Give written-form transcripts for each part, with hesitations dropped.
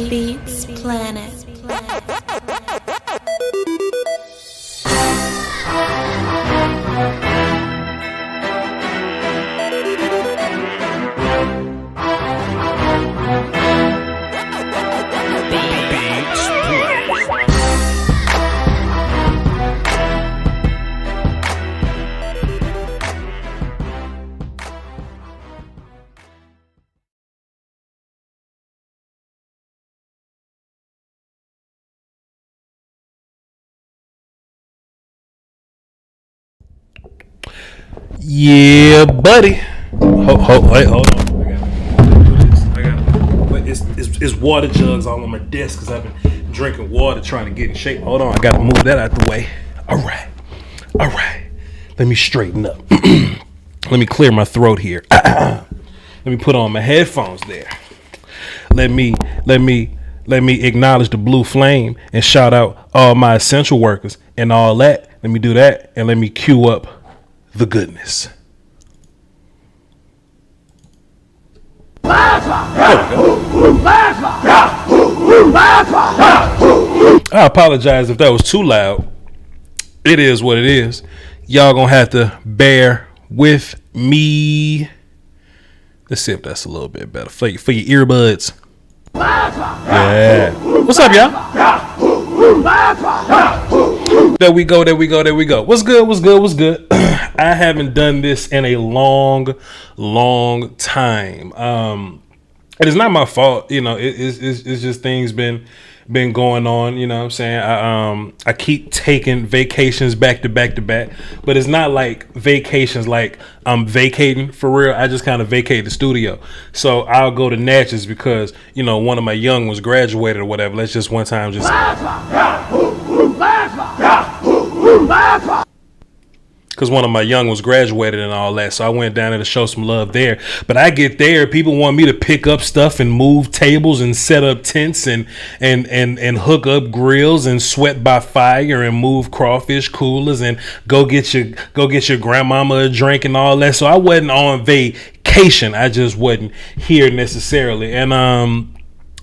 Beats Planet. Yeah, buddy. Wait, hold on. It's water jugs all on my desk because I've been drinking water trying to get in shape. Hold on, I gotta move that out the way. All right. Let me straighten up. Let me clear my throat here. Let me put on my headphones there. Let me acknowledge the blue flame and shout out all my essential workers and all that. Let me do that and let me cue up the goodness. I apologize if that was too loud. It is what it is. Y'all gonna have to bear with me. Let's see if that's a little bit better for your earbuds. Yeah. What's up, y'all? There we go. What's good? I haven't done this in a long time. It is not my fault, it's just things been going on, you know what I'm saying? I keep taking vacations back to back, but it's not like vacations like I'm vacating for real. I just kind of vacate the studio. So I'll go to Natchez because, one of my young ones graduated or whatever. Let's just one time just because one of my young ones graduated and all that. So I went down there to show some love there. But I get there, people want me to pick up stuff and move tables and set up tents and hook up grills and sweat by fire and move crawfish coolers and go get your grandmama a drink and all that. So I wasn't on vacation. I just wasn't here necessarily.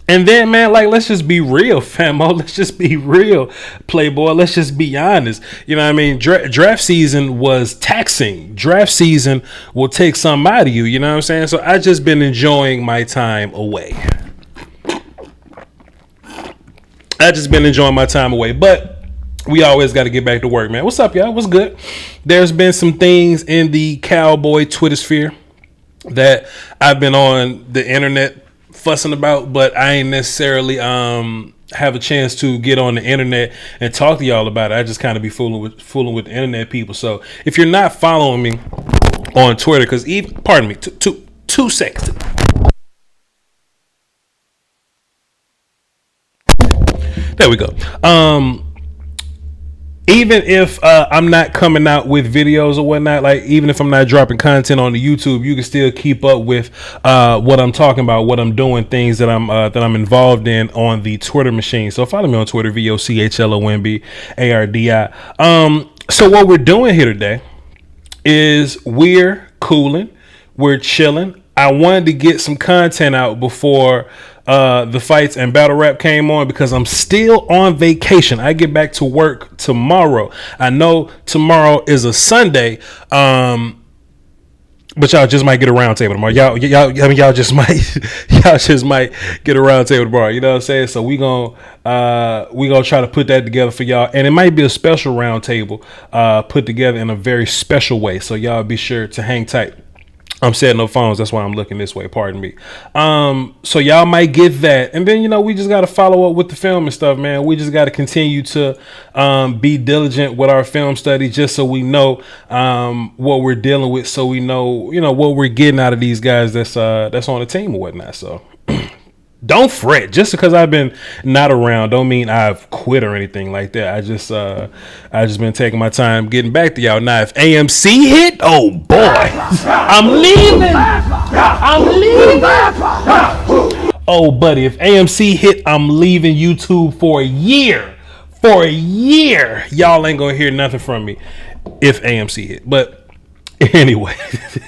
And then, man, like, let's just be real, famo. Let's just be real, Playboy. Let's just be honest. You know what I mean? Draft season was taxing. Draft season will take something out of you. You know what I'm saying? So I just been enjoying my time away. But we always got to get back to work, man. What's up, y'all? What's good? There's been some things in the Cowboy Twitter sphere that I've been on the internet fussing about, but I ain't necessarily have a chance to get on the internet and talk to y'all about it. I just kind of be fooling with the internet people. So if you're not following me on Twitter, because pardon me, two seconds. There we go. Even if I'm not coming out with videos or whatnot, like even if I'm not dropping content on the YouTube, you can still keep up with what I'm talking about, what I'm doing, things that I'm involved in on the Twitter machine. So follow me on Twitter, vochlombardi. So what we're doing here today is we're cooling, we're chilling. I wanted to get some content out before the fights and battle rap came on because I'm still on vacation. I get back to work tomorrow. I know tomorrow is a Sunday, but y'all just might get a round table tomorrow. Y'all just might get a round table tomorrow. You know what I'm saying? So we gonna try to put that together for y'all, and it might be a special round table put together in a very special way. So y'all be sure to hang tight. I'm setting up phones. That's why I'm looking this way. Pardon me. So y'all might get that. And then, we just got to follow up with the film and stuff, man. We just got to continue to be diligent with our film study just so we know what we're dealing with. So we know, what we're getting out of these guys that's on the team or whatnot. So don't fret. Just because I've been not around don't mean I've quit or anything like that. I just been taking my time getting back to y'all. Now, if AMC hit, oh boy, I'm leaving. Oh, buddy, if AMC hit, I'm leaving YouTube for a year. Y'all ain't gonna hear nothing from me if AMC hit. But anyway,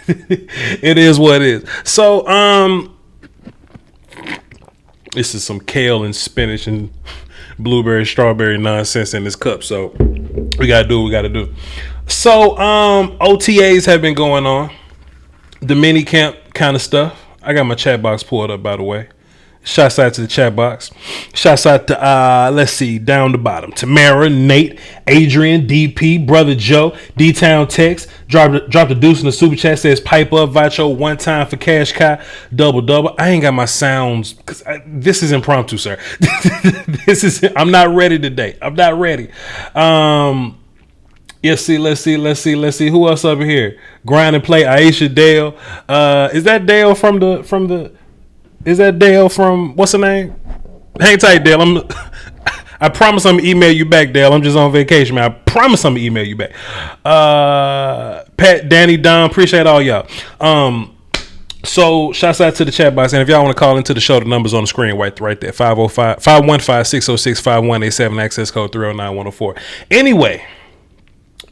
it is what it is. So, this is some kale and spinach and blueberry, strawberry nonsense in this cup. So we got to do what we got to do. So OTAs have been going on. The mini camp kind of stuff. I got my chat box pulled up, by the way. Shouts out to the chat box. Shouts out to, let's see, down the bottom. Tamara, Nate, Adrian, DP, Brother Joe, D-Town Tex. Dropped a deuce in the super chat. Says, pipe up, Vacho, one time for Cash Kai, double. I ain't got my sounds, because this is impromptu, sir. I'm not ready today. I'm not ready. Let's see. Who else over here? Grind and play, Aisha Dale. Is that Dale from the... Is that Dale from, what's her name? Hang tight, Dale. I promise I'm gonna email you back, Dale. I'm just on vacation, man. I promise I'm gonna email you back. Pat, Danny, Don, appreciate all y'all. So shouts out to the chat box, and if y'all want to call into the show, the number's on the screen right there. 515-606-5187, access code 309104. Anyway,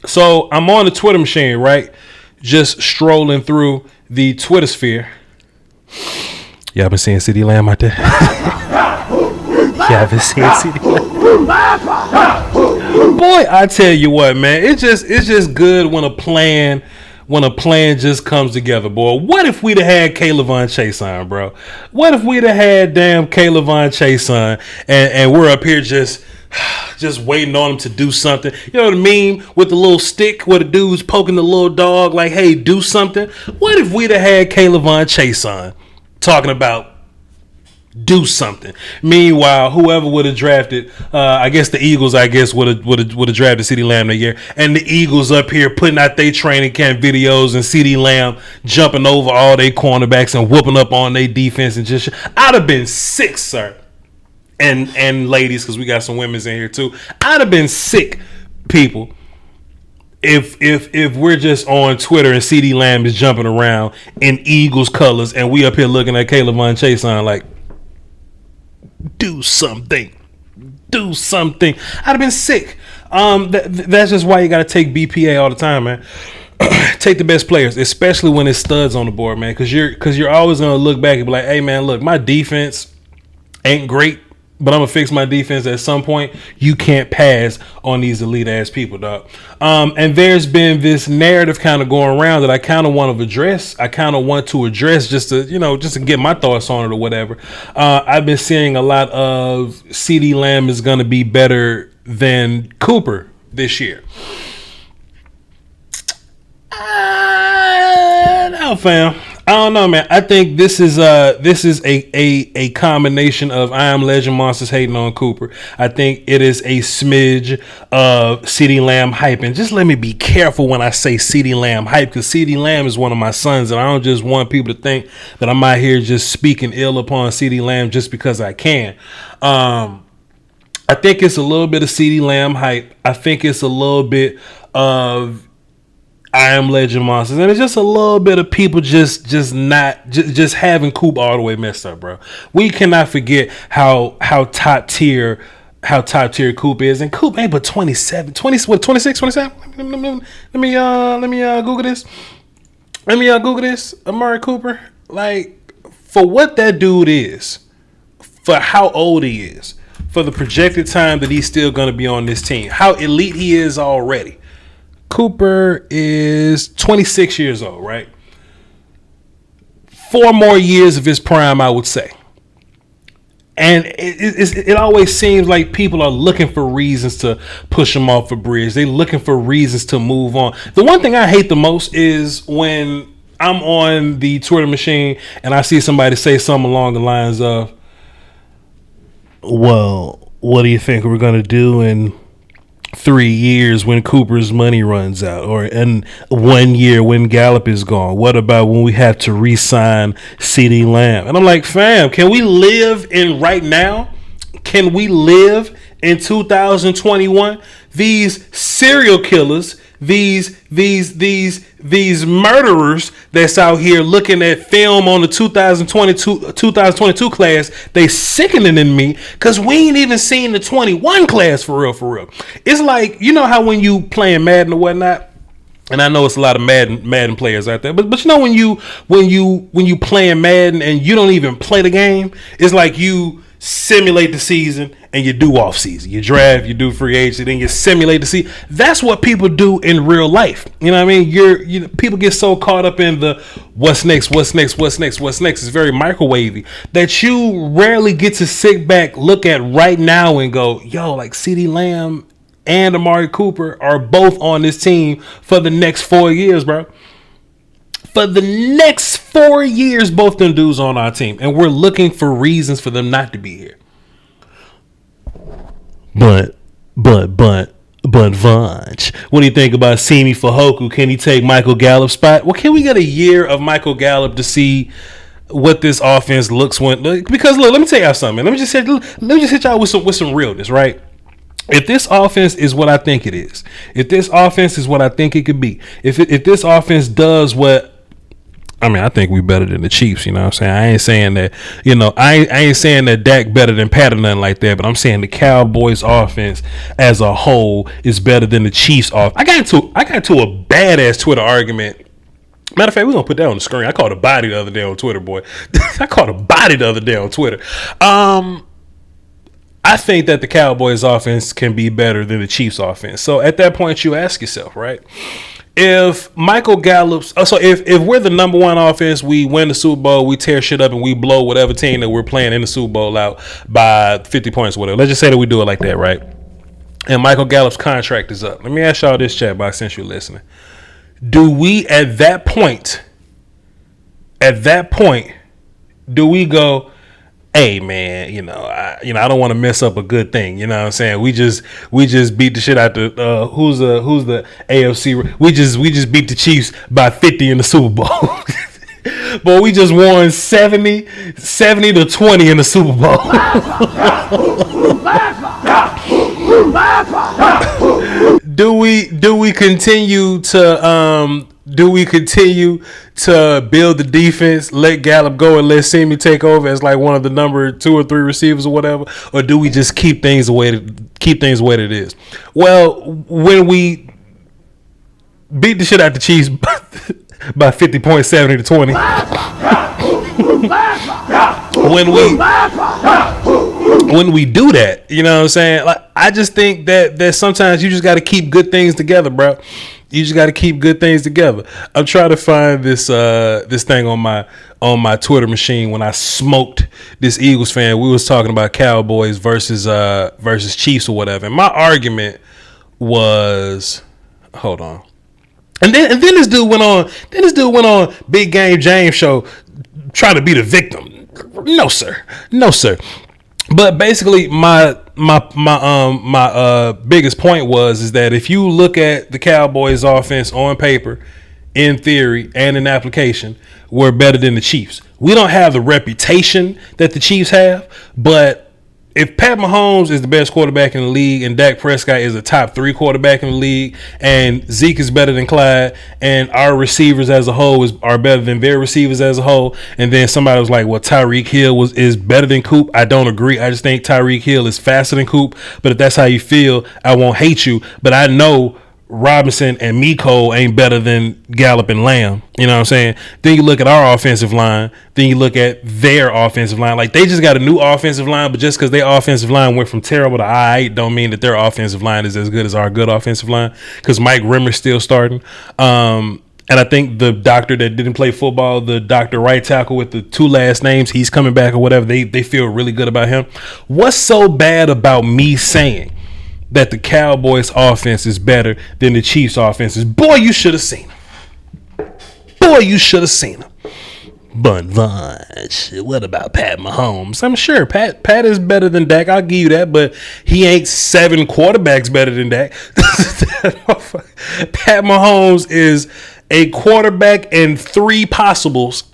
so I'm on the Twitter machine, right? Just strolling through the Twitter sphere. Y'all been seeing CD Lamb out there? Y'all been seeing CD Lamb? Boy, I tell you what, man, it's just good when a plan just comes together, boy. What if we'd have had Caleb Von Chase on, bro? What if we'd have had damn Caleb Von Chase on and we're up here just just waiting on him to do something. You know what I mean? With the little stick where the dude's poking the little dog like, hey, do something. What if we'd have had Kayla Chase on talking about do something? Meanwhile, whoever would have drafted, I guess the Eagles, would have drafted CeeDee Lamb that year, and the Eagles up here putting out their training camp videos and CeeDee Lamb jumping over all their cornerbacks and whooping up on their defense and just, I'd have been sick, sir. And ladies, because we got some women's in here too. I'd have been sick, people, if we're just on Twitter and CeeDee Lamb is jumping around in Eagles colors and we up here looking at Kayla Chase on like, do something. I'd have been sick. That's just why you got to take BPA all the time, man. Take the best players, especially when it's studs on the board, man, because you're always gonna look back and be like, hey, man, look, my defense ain't great, but I'm gonna fix my defense at some point. You can't pass on these elite ass people, dog. And there's been this narrative kind of going around that I kind of want to address. Just to get my thoughts on it or whatever. I've been seeing a lot of CeeDee Lamb is gonna be better than Cooper this year. No, fam. I don't know, man. I think this is a combination of I Am Legend monsters hating on Cooper. I think it is a smidge of CeeDee Lamb hype. And just let me be careful when I say CeeDee Lamb hype, because CeeDee Lamb is one of my sons, and I don't just want people to think that I'm out here just speaking ill upon CeeDee Lamb just because I can. I think it's a little bit of CeeDee Lamb hype. I think it's a little bit of I Am Legend monsters, and it's just a little bit of people just having Coop all the way messed up, bro. We cannot forget how top tier Coop is, and Coop ain't but 26, 27. Let me Google this. Google this. Amari Cooper, like, for what that dude is, for how old he is, for the projected time that he's still going to be on this team, how elite he is already. Cooper is 26 years old, right? 4 more years of his prime, I would say. And it always seems like people are looking for reasons to push him off a bridge. They're looking for reasons to move on. The one thing I hate the most is when I'm on the Twitter machine and I see somebody say something along the lines of, well, what do you think we're going to do in 3 years when Cooper's money runs out, or in 1 year when Gallup is gone? What about when we have to re-sign CeeDee Lamb? And I'm like, fam, can we live in right now? Can we live in 2021? These serial killers, these murderers that's out here looking at film on the 2022 class, they sickening in me because we ain't even seen the 21 class for real. It's like, you know how when you playing Madden or whatnot, and I know it's a lot of Madden players out there, but you know when you playing Madden and you don't even play the game, it's like you simulate the season and you do off season. You draft, you do free agency, then you simulate the season. That's what people do in real life. You know what I mean? People get so caught up in the what's next. It's very microwavy that you rarely get to sit back, look at right now and go, yo, like CeeDee Lamb and Amari Cooper are both on this team for the next 4 years, bro. For the next 4 years, both them dudes on our team. And we're looking for reasons for them not to be here. But Voch, what do you think about Simi Fehoko? Can he take Michael Gallup's spot? Well, can we get a year of Michael Gallup to see what this offense looks when? Because look, let me tell y'all something, man. Let me just hit y'all with some realness, right? If this offense is what I think it is, if this offense is what I think it could be, if this offense does what, I mean, I think we better than the Chiefs, you know what I'm saying? I ain't saying that, I ain't saying that Dak better than Pat or nothing like that, but I'm saying the Cowboys offense as a whole is better than the Chiefs offense. I got into a badass Twitter argument. Matter of fact, we're going to put that on the screen. I called a body the other day on Twitter, boy. I called a body the other day on Twitter. I think that the Cowboys offense can be better than the Chiefs offense. So at that point, you ask yourself, right? If Michael Gallup's, so if we're the number one offense, we win the Super Bowl, we tear shit up and we blow whatever team that we're playing in the Super Bowl out by 50 points or whatever. Let's just say that we do it like that, right? and Michael Gallup's contract is up. Let me ask y'all this, chat box, since you're listening. Do we at that point, do we go, hey man, I don't want to mess up a good thing. You know what I'm saying? We just beat the shit out the who's the AFC? We just beat the Chiefs by 50 in the Super Bowl. But we just won 70-20 in the Super Bowl. Do we continue to build the defense, let Gallup go, and let Simi take over as like one of the number 2 or 3 receivers or whatever, or do we just keep things the way it is? Well, when we beat the shit out the Chiefs by 50.70-20, when we do that, you know what I'm saying? Like, I just think that sometimes you just got to keep good things together, bro. You just got to keep good things together. I'm trying to find this thing on my Twitter machine when I smoked this Eagles fan. We was talking about Cowboys versus Chiefs or whatever. And my argument was, hold on. And then this dude went on Big Game James show trying to be the victim. No sir. But basically my biggest point is that if you look at the Cowboys offense on paper, in theory and in application, we're better than the Chiefs. We don't have the reputation that the Chiefs have, but if Pat Mahomes is the best quarterback in the league and Dak Prescott is a top 3 quarterback in the league and Zeke is better than Clyde and our receivers as a whole are better than their receivers as a whole, and then somebody was like, well, Tyreek Hill is better than Coop. I don't agree. I just think Tyreek Hill is faster than Coop, but if that's how you feel, I won't hate you. But I know Robinson and Miko ain't better than Gallup and Lamb. You know what I'm saying? Then you look at our offensive line. Then you look at their offensive line. Like, they just got a new offensive line, but just because their offensive line went from terrible to all right don't mean that their offensive line is as good as our good offensive line, because Mike Rimmer's still starting. And I think the doctor that didn't play football, the doctor right tackle with the 2 last names, he's coming back or whatever. They feel really good about him. What's so bad about me saying that the Cowboys offense is better than the Chiefs offense is? Boy, you should have seen them. But what about Pat Mahomes? I'm sure Pat is better than Dak. I'll give you that, but he ain't 7 quarterbacks better than Dak. Pat Mahomes is a quarterback and 3 possibles,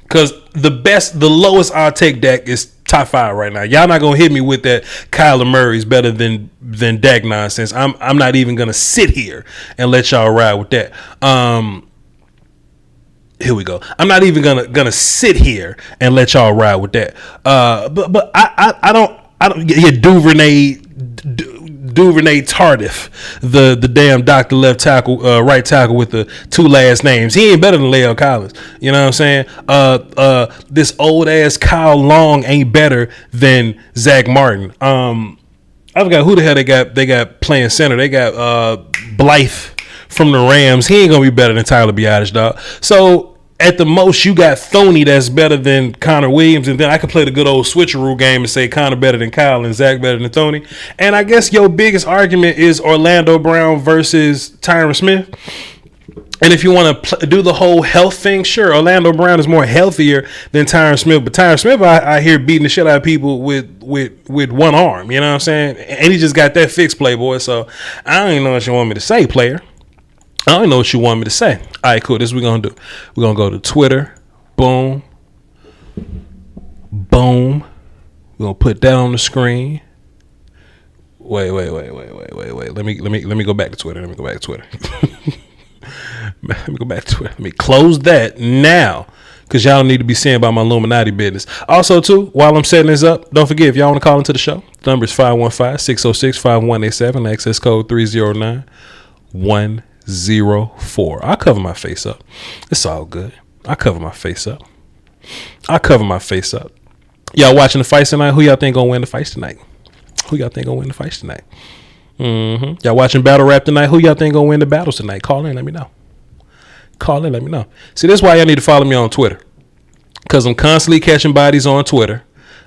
because the lowest I'll take Dak is top 5 right now. Y'all not gonna hit me with that Kyler Murray's better than Dak nonsense. I'm not even gonna sit here and let y'all ride with that. Here we go. I'm not even gonna sit here and let y'all ride with that. But I don't. Yeah, Duvernay Tardif, the damn doctor left tackle, right tackle with the 2 last names. He ain't better than La'el Collins. You know what I'm saying? This old ass Kyle Long ain't better than Zach Martin. I forgot who the hell they got playing center. They got Blythe from the Rams. He ain't gonna be better than Tyler Biadasz, dog. So at the most, you got Thoney that's better than Connor Williams, and then I could play the good old switcheroo game and say Connor better than Kyle and Zach better than Thoney. And I guess your biggest argument is Orlando Brown versus Tyron Smith. And if you want to do the whole health thing, sure, Orlando Brown is more healthier than Tyron Smith. But Tyron Smith, I hear beating the shit out of people with 1 arm. You know what I'm saying? And he just got that fixed, Playboy. So I don't even know what you want me to say, player. I don't know what you want me to say. All right, cool. This is what we're going to do. We're going to go to Twitter. Boom. We're going to put that on the screen. Wait. Let me go back to Twitter. Let me go back to Twitter. Let me close that now, because y'all need to be seeing about my Illuminati business. Also, too, while I'm setting this up, don't forget, if y'all want to call into the show, the number is 515-606-5187, access code 309-104. I'll cover my face up. It's all good. I'll cover my face up. Y'all watching the fights tonight? Who y'all think gonna win the fights tonight? Y'all watching battle rap tonight? Who y'all think gonna win the battles tonight? Call in, let me know. See, this is why y'all need to follow me on Twitter, because I'm constantly catching bodies on Twitter.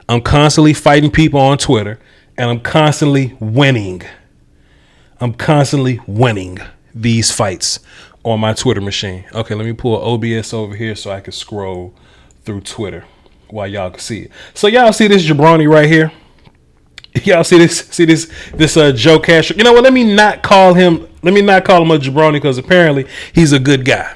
I'm constantly fighting people on Twitter, and I'm constantly winning I'm constantly winning these fights on my Twitter machine. Okay, let me pull OBS over here so I can scroll through Twitter while y'all can see it. So y'all see this jabroni right here? Y'all see this Joe Cashapp? You know what? Let me not call him a jabroni, because apparently he's a good guy.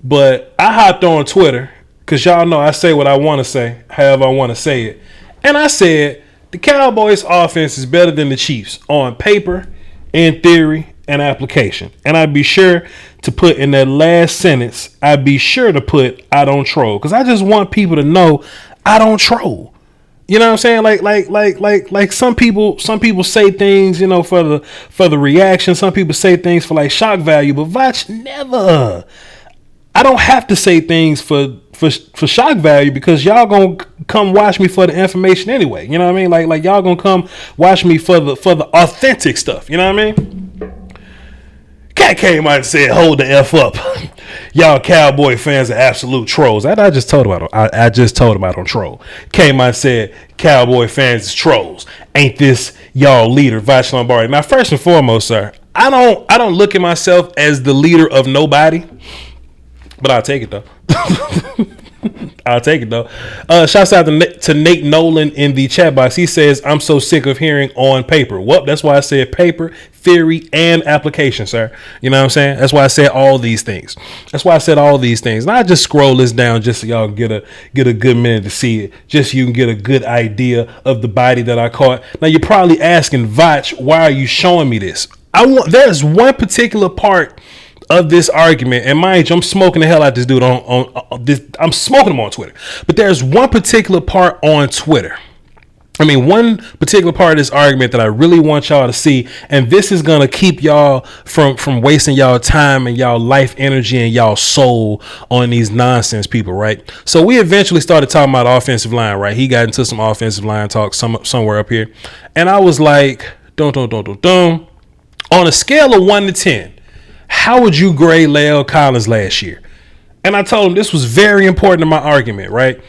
But I hopped on Twitter because y'all know I say what I want to say, however I want to say it. And I said the Cowboys offense is better than the Chiefs on paper, in theory, and application. And I'd be sure to put in that last sentence, I don't troll. Because I just want people to know I don't troll. You know what I'm saying? Like some people say things, you know, for the reaction. Some people say things for like shock value, but Voch never. I don't have to say things for shock value, because y'all gonna come watch me for the information anyway. You know what I mean? Like y'all gonna come watch me for the authentic stuff. You know what I mean? Cat came out and said, "Hold the F up. Y'all Cowboy fans are absolute trolls." I just told him I don't troll. Came out and said, "Cowboy fans is trolls. Ain't this y'all leader, Voch Lombardi?" Now, first and foremost, sir, I don't look at myself as the leader of nobody, but I'll take it though. Shouts out to Nate Nolan in the chat box. He says, "I'm so sick of hearing on paper." Well, that's why I said paper, theory, and application, sir. You know what I'm saying? That's why I said all these things. And I just scroll this down just so y'all get a good minute to see it. Just so you can get a good idea of the body that I caught. Now you're probably asking, Voch, why are you showing me this? There's one particular part of this argument, and mind you, I'm smoking the hell out this dude on this. I'm smoking him on Twitter, but there's one particular part on Twitter. One particular part of this argument that I really want y'all to see, and this is gonna keep y'all from wasting y'all time and y'all life energy and y'all soul on these nonsense people, right? So we eventually started talking about offensive line, right? He got into some offensive line talk somewhere up here, and I was like, on a scale of 1 to 10. How would you grade La'el Collins last year? And I told him this was very important to my argument, right?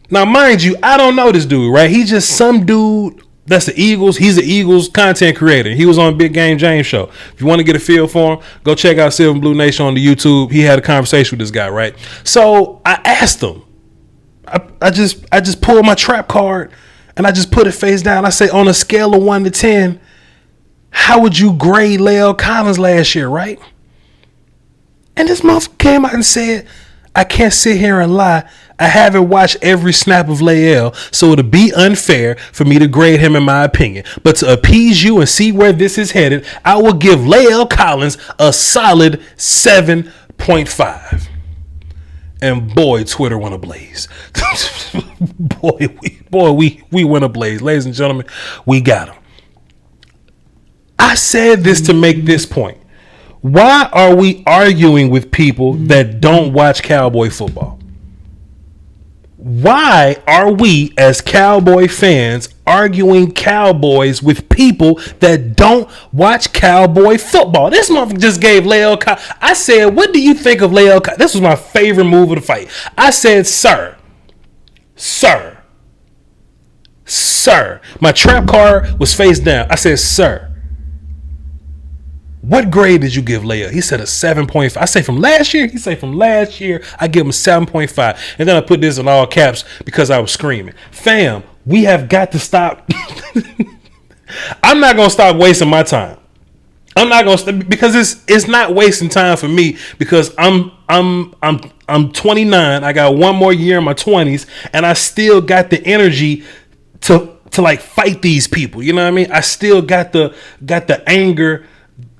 Now, mind you, I don't know this dude, right? He's just some dude that's the Eagles. He's the Eagles content creator. He was on Big Game James show. If you want to get a feel for him, go check out Silver and Blue Nation on the YouTube. He had a conversation with this guy, right? So I asked him. I just pulled my trap card and I just put it face down. I say, on a scale of 1 to 10, how would you grade La'el Collins last year, right? And this motherfucker came out and said, I can't sit here and lie. I haven't watched every snap of La'el, so it'll be unfair for me to grade him in my opinion. But to appease you and see where this is headed, I will give La'el Collins a solid 7.5. And boy, Twitter went ablaze. we went ablaze. Ladies and gentlemen, we got him. I said this to make this point. Why are we arguing with people that don't watch Cowboy football? Why are we as Cowboy fans arguing Cowboys with people that don't watch Cowboy football? This motherfucker just gave La'el Collins. I said, what do you think of La'el Collins? This was my favorite move of the fight. I said, sir. My trap card was face down. I said, sir. What grade did you give La'el? He said a 7.5. I say from last year? He said from last year, I give him a 7.5. And then I put this in all caps because I was screaming. Fam, we have got to stop. I'm not going to stop wasting my time. I'm not going to, because it's not wasting time for me, because I'm 29. I got one more year in my 20s, and I still got the energy to like fight these people. You know what I mean? I still got the anger.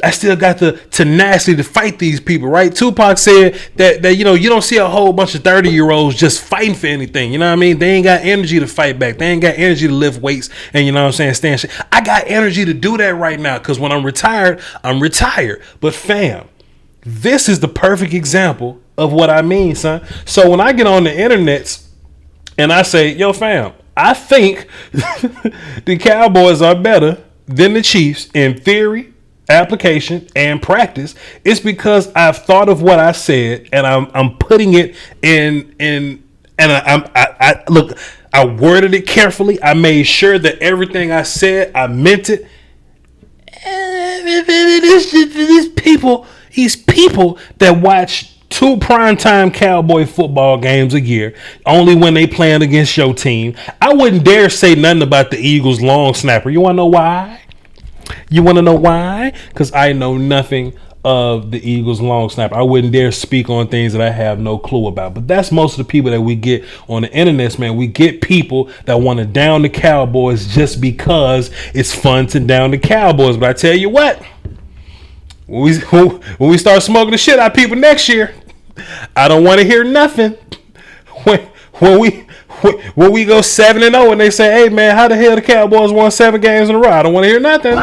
I still got the tenacity to fight these people, right? Tupac said that you know, you don't see a whole bunch of 30-year-olds just fighting for anything. You know what I mean? They ain't got energy to fight back. They ain't got energy to lift weights and, you know what I'm saying, stand shit. I got energy to do that right now, because when I'm retired, I'm retired. But fam, this is the perfect example of what I mean, son. So when I get on the internet and I say, yo, fam, I think the Cowboys are better than the Chiefs in theory, application, and practice, it's because I've thought of what I said and I'm putting it in and I look, I worded it carefully. I made sure that everything I said, I meant it, these people that watch 2 primetime Cowboy football games a year, only when they playing against your team. I wouldn't dare say nothing about the Eagles long snapper. You want to know why? Because I know nothing of the Eagles long snapper. I wouldn't dare speak on things that I have no clue about. But that's most of the people that we get on the internet, man. We get people that want to down the Cowboys just because it's fun to down the Cowboys. But I tell you what, when we start smoking the shit out of people next year, I don't want to hear nothing. When we go 7-0 and they say, "Hey man, how the hell the Cowboys won 7 games in a row?" I don't want to hear nothing.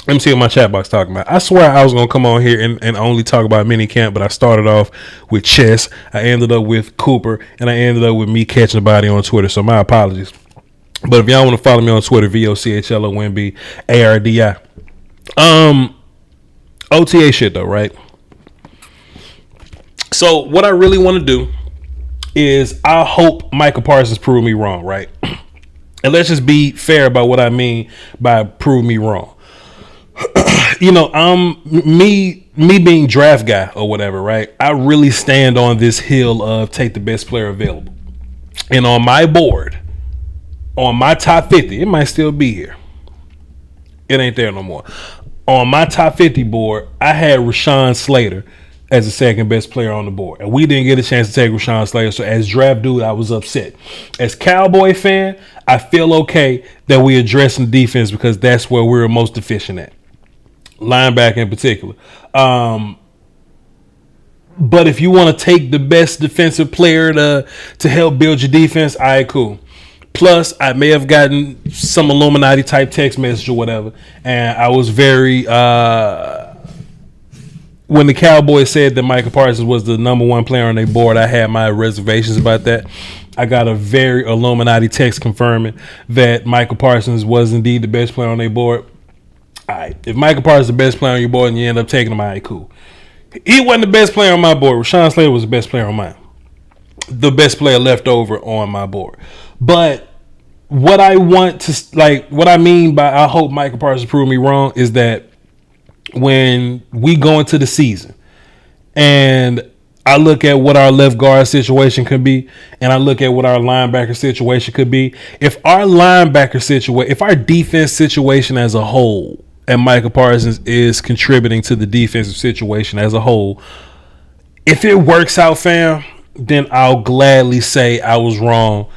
Let me see what my chat box talking about. I swear I was gonna come on here and only talk about mini camp, but I started off with chess. I ended up with Cooper, and I ended up with me catching a body on Twitter. So my apologies. But if y'all want to follow me on Twitter, VOCHLONBARDI. OTA shit though, right? So what I really want to do is I hope Micah Parsons prove me wrong, right? And let's just be fair about what I mean by prove me wrong. You know, me being draft guy or whatever, right? I really stand on this hill of take the best player available. And on my board, on my top 50, it might still be here. It ain't there no more. On my top 50 board, I had Rashawn Slater as the second best player on the board. And we didn't get a chance to take Rashawn Slater. So as draft dude, I was upset. As Cowboy fan, I feel okay that we addressing defense because that's where we're most deficient at. Linebacker in particular. But if you want to take the best defensive player to help build your defense, all right, cool. Plus, I may have gotten some Illuminati type text message or whatever. And I was very, when the Cowboys said that Micah Parsons was the number 1 player on their board, I had my reservations about that. I got a very Illuminati text confirming that Micah Parsons was indeed the best player on their board. All right, if Micah Parsons is the best player on your board and you end up taking him, all right, cool. He wasn't the best player on my board. Rashawn Slater was the best player on mine. The best player left over on my board. But what I want to, like, what I mean by I hope Micah Parsons prove me wrong is that when we go into the season and I look at what our left guard situation could be and I look at what our linebacker situation could be, if our defense situation as a whole and Micah Parsons is contributing to the defensive situation as a whole, if it works out, fam, then I'll gladly say I was wrong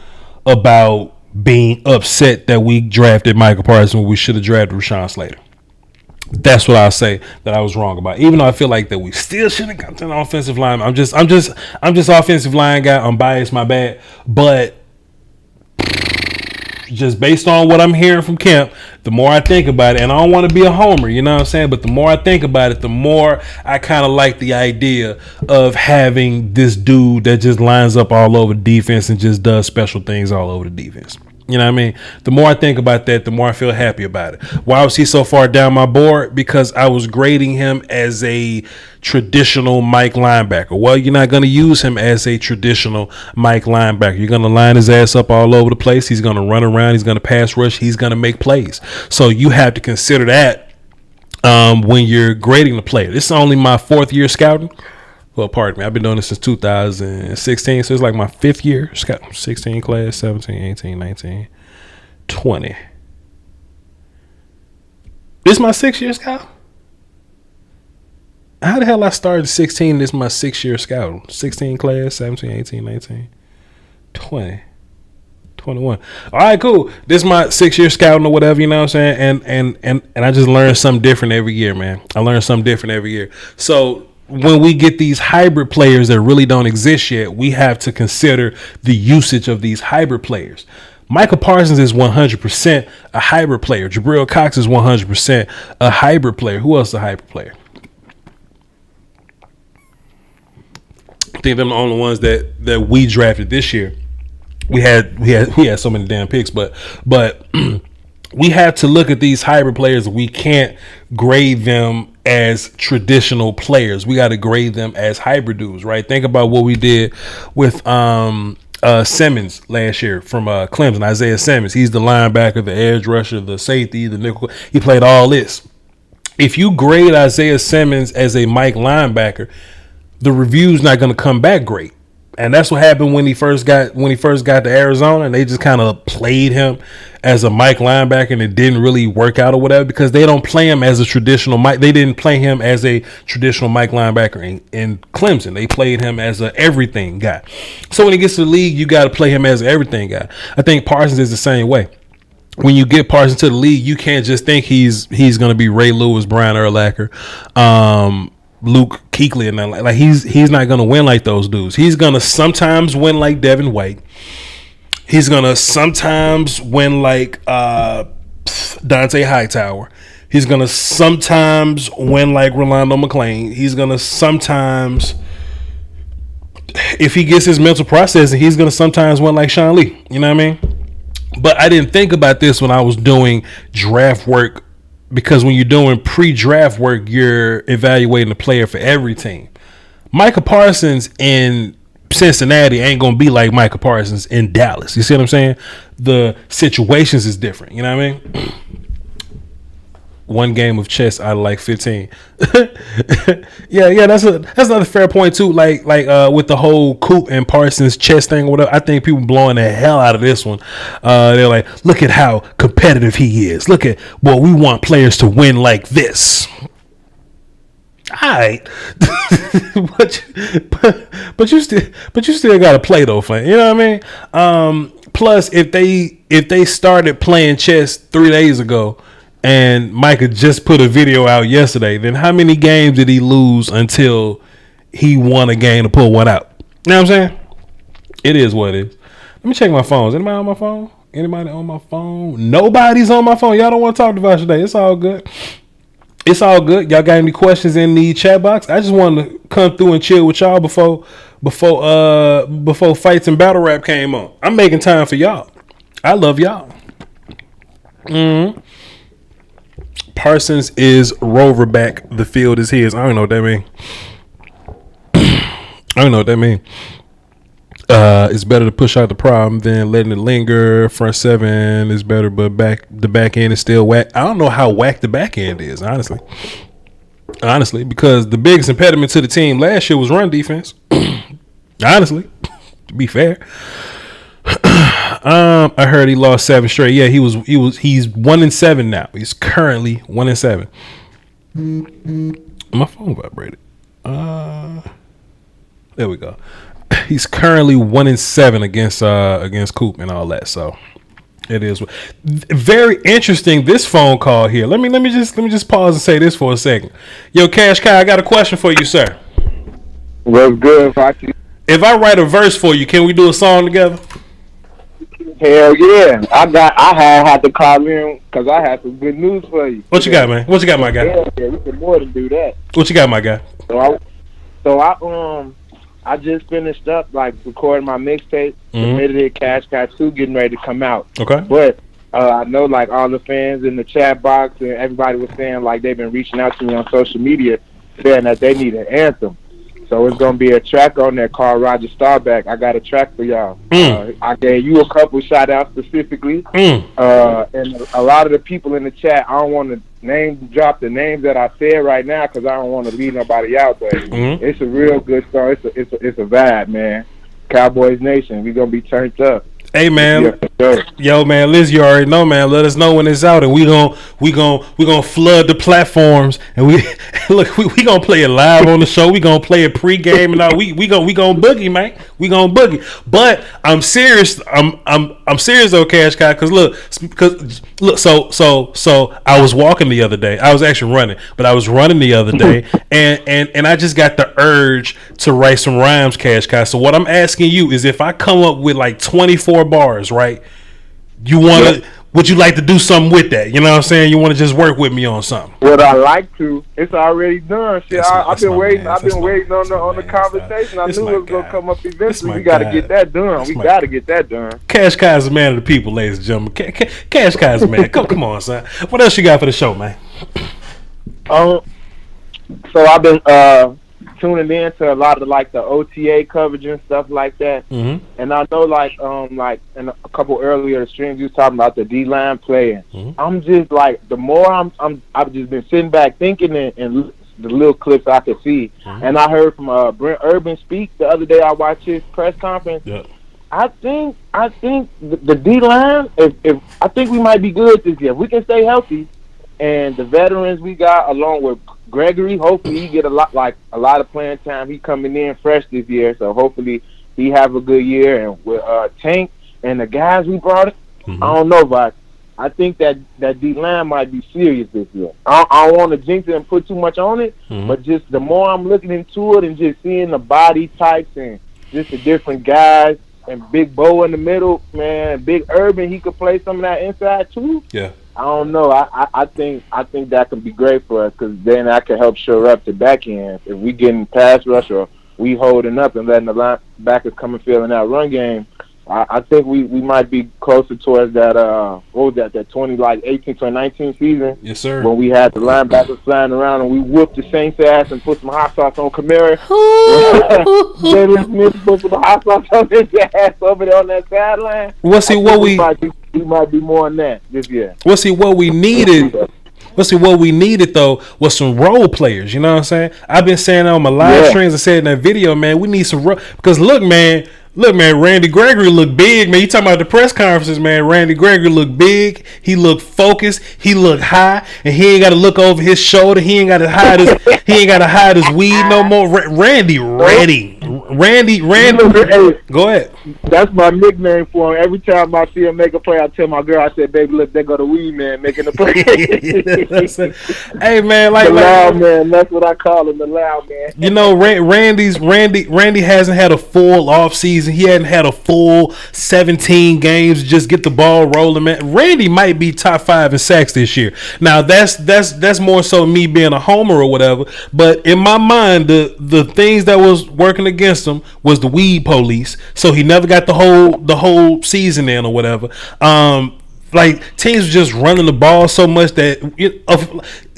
about being upset that we drafted Micah Parsons when we should have drafted Rashawn Slater. That's what I'll say that I was wrong about. Even though I feel like that we still should have gotten an offensive line. I'm just offensive line guy. I'm biased, my bad. But just based on what I'm hearing from Kemp, the more I think about it, and I don't want to be a homer, you know what I'm saying? But the more I think about it, the more I kind of like the idea of having this dude that just lines up all over defense and just does special things all over the defense. You know what I mean? The more I think about that, the more I feel happy about it. Why was he so far down my board? Because I was grading him as a traditional Mike linebacker. Well, you're not going to use him as a traditional Mike linebacker. You're going to line his ass up all over the place. He's going to run around. He's going to pass rush. He's going to make plays. So you have to consider that when you're grading the player. This is only my 4th year scouting. Well, pardon me. I've been doing this since 2016, so it's like my 5th year. 16 class, 17, 18, 19, 20. This is my 6th year scout? How the hell I started 16? This is my 6th year scout. 16 class, 17, 18, 19, 20, 21. All right, cool. This is my 6th year scouting or whatever, you know what I'm saying? And I just learn something different every year, man. I learn something different every year. So when we get these hybrid players that really don't exist yet, we have to consider the usage of these hybrid players. Micah Parsons is 100% a hybrid player. Jabril Cox is 100% a hybrid player. Who else is a hybrid player? I think them the only ones that we drafted this year. We had so many damn picks, but we have to look at these hybrid players. We can't grade them as traditional players. We got to grade them as hybrid dudes, right? Think about what we did with Simmons last year from Clemson, Isaiah Simmons. He's the linebacker, the edge rusher, the safety, the nickel. He played all this. If you grade Isaiah Simmons as a Mike linebacker, the review's not going to come back great. And that's what happened when he first got to Arizona, and they just kind of played him as a Mike linebacker, and it didn't really work out or whatever, because they don't play him as a traditional Mike. They didn't play him as a traditional Mike linebacker in Clemson. They played him as a everything guy. So when he gets to the league, you got to play him as an everything guy. I think Parsons is the same way. When you get Parsons to the league, you can't just think he's going to be Ray Lewis, Brian Urlacher, Luke Kuechly, and like he's not going to win like those dudes. He's going to sometimes win like Devin White. He's going to sometimes win like Dante Hightower. He's going to sometimes win like Rolando McClain. He's going to sometimes, if he gets his mental processing, he's going to sometimes win like Sean Lee. You know what I mean? But I didn't think about this when I was doing draft work, because when you're doing pre-draft work, you're evaluating the player for every team. Micah Parsons in Cincinnati ain't going to be like Micah Parsons in Dallas. You see what I'm saying? The situations is different. You know what I mean? One game of chess out of like 15. yeah, that's another fair point too. Like with the whole Coop and Parsons chess thing or whatever, I think people blowing the hell out of this one. They're like, look at how competitive he is. Look at, well, we want players to win like this. All right, but you still got to play though, fam. You know what I mean? Plus, if they started playing chess 3 days ago, and Micah just put a video out yesterday, then how many games did he lose until he won a game to pull one out? You know what I'm saying? It is what it is. Let me check my phone. Is anybody on my phone? Anybody on my phone? Nobody's on my phone. Y'all don't want to talk to us today. It's all good. It's all good. Y'all got any questions in the chat box? I just wanted to come through and chill with y'all before Fights and Battle Rap came on. I'm making time for y'all. I love y'all. Parsons is Rover back. The field is his. I don't know what that mean. It's better to push out the problem than letting it linger. Front seven is better, but the back end is still whack. I don't know how whack the back end is, honestly, because the biggest impediment to the team last year was run defense. Honestly, to be fair. I heard he lost 7 straight. Yeah, he's 1-7 now. He's currently 1-7. My phone vibrated. There we go. He's currently 1-7 against Coop and all that. So it is very interesting. This phone call here. Let me just pause and say this for a second. Yo, Cash Kai, I got a question for you, sir. What's good, Foxy? If I write a verse for you, can we do a song together? Hell yeah! I had to call in because I had some good news for you. What you got, man? What you got, my guy? Yeah, we can more than do that. What you got, my guy? So I just finished up like recording my mixtape. Submitted it, Cash Cat 2 getting ready to come out. Okay. But I know like all the fans in the chat box and everybody was saying like they've been reaching out to me on social media saying that they need an anthem. So it's going to be a track on there called Roger Staubach. I got a track for y'all. I gave you a couple shout-outs specifically. And a lot of the people in the chat, I don't want to drop the names that I said right now because I don't want to leave nobody out. But it's a real good song. It's a vibe, man. Cowboys Nation, we going to be turned up. Hey man, yo man, Liz, you already know, man. Let us know when it's out, and we gonna flood the platforms, and we gonna play it live on the show. We gonna play it pregame and all. We gonna boogie, man. We gonna boogie. But I'm serious. I'm serious though, Cash Cow. Cause look. So I was walking the other day. I was actually running, but I was running the other day, and I just got the urge to write some rhymes, Cash Cow. So what I'm asking you is, if I come up with like 24 bars, right? Would you like to do something with that? You know what I'm saying? You want to just work with me on something? Would I like to? It's already done. Shit, I've been waiting. I've been waiting on the conversation. I knew it was gonna come up eventually. We got to get that done. We got to get that done. Cash Kai is a man of the people, ladies and gentlemen. Cash Kai is a man. Come on, son. What else you got for the show, man? So I've been tuning in to a lot of like the OTA coverage and stuff like that. Mm-hmm. And I know like in a couple earlier streams you was talking about the D-line playing. Mm-hmm. I'm just like, the more I've just been sitting back thinking and the little clips I could see. Mm-hmm. And I heard from Brent Urban speak the other day. I watched his press conference. Yep. I think the D-line, if I think we might be good this year. If we can stay healthy, and the veterans we got along with Gregory, hopefully he get a lot of playing time. He coming in fresh this year, so hopefully he have a good year. And with Tank and the guys we brought, Mm-hmm. I don't know, but I think that D-line might be serious this year. I don't want to jinx it and put too much on it, Mm-hmm. but just the more I'm looking into it and just seeing the body types and just the different guys, and Big Bo in the middle, man, Big Urban, he could play some of that inside too. Yeah. I don't know. I think that could be great for us, because then that could help shore up the back end. If we getting pass rush or we holding up and letting the linebackers come and fill in that run game, I think we might be closer towards that, what was that 2018 to 19 season? Yes, sir. When we had the linebackers flying around and we whooped the Saints' ass and put some hot sauce on Kamara. Jalen Smith put some hot sauce on his ass over there on that sideline. Well, see, we might be more than that this year. Well, see, what we needed though was some role players. You know what I'm saying? I've been saying on my live streams, I said in that video, man, we need some role, because look, man, Randy Gregory looked big, man. You talking about the press conferences, man? Randy Gregory looked big. He looked focused. He looked high, and he ain't got to look over his shoulder. He ain't got to hide his. He ain't got to hide his weed no more. Randy. Hey, go ahead. That's my nickname for him. Every time I see him make a play, I tell my girl, I said, "Baby, look, there go the weed man making a play." Hey, man, the loud man. That's what I call him, the loud man. You know, Randy hasn't had a full off season. He hadn't had a full 17 games to just get the ball rolling, man. Randy might be top 5 in sacks this year. Now that's more so me being a homer or whatever. But in my mind, the things that was working against him was the weed police. So he never got the whole season in or whatever. Like, teams were just running the ball so much that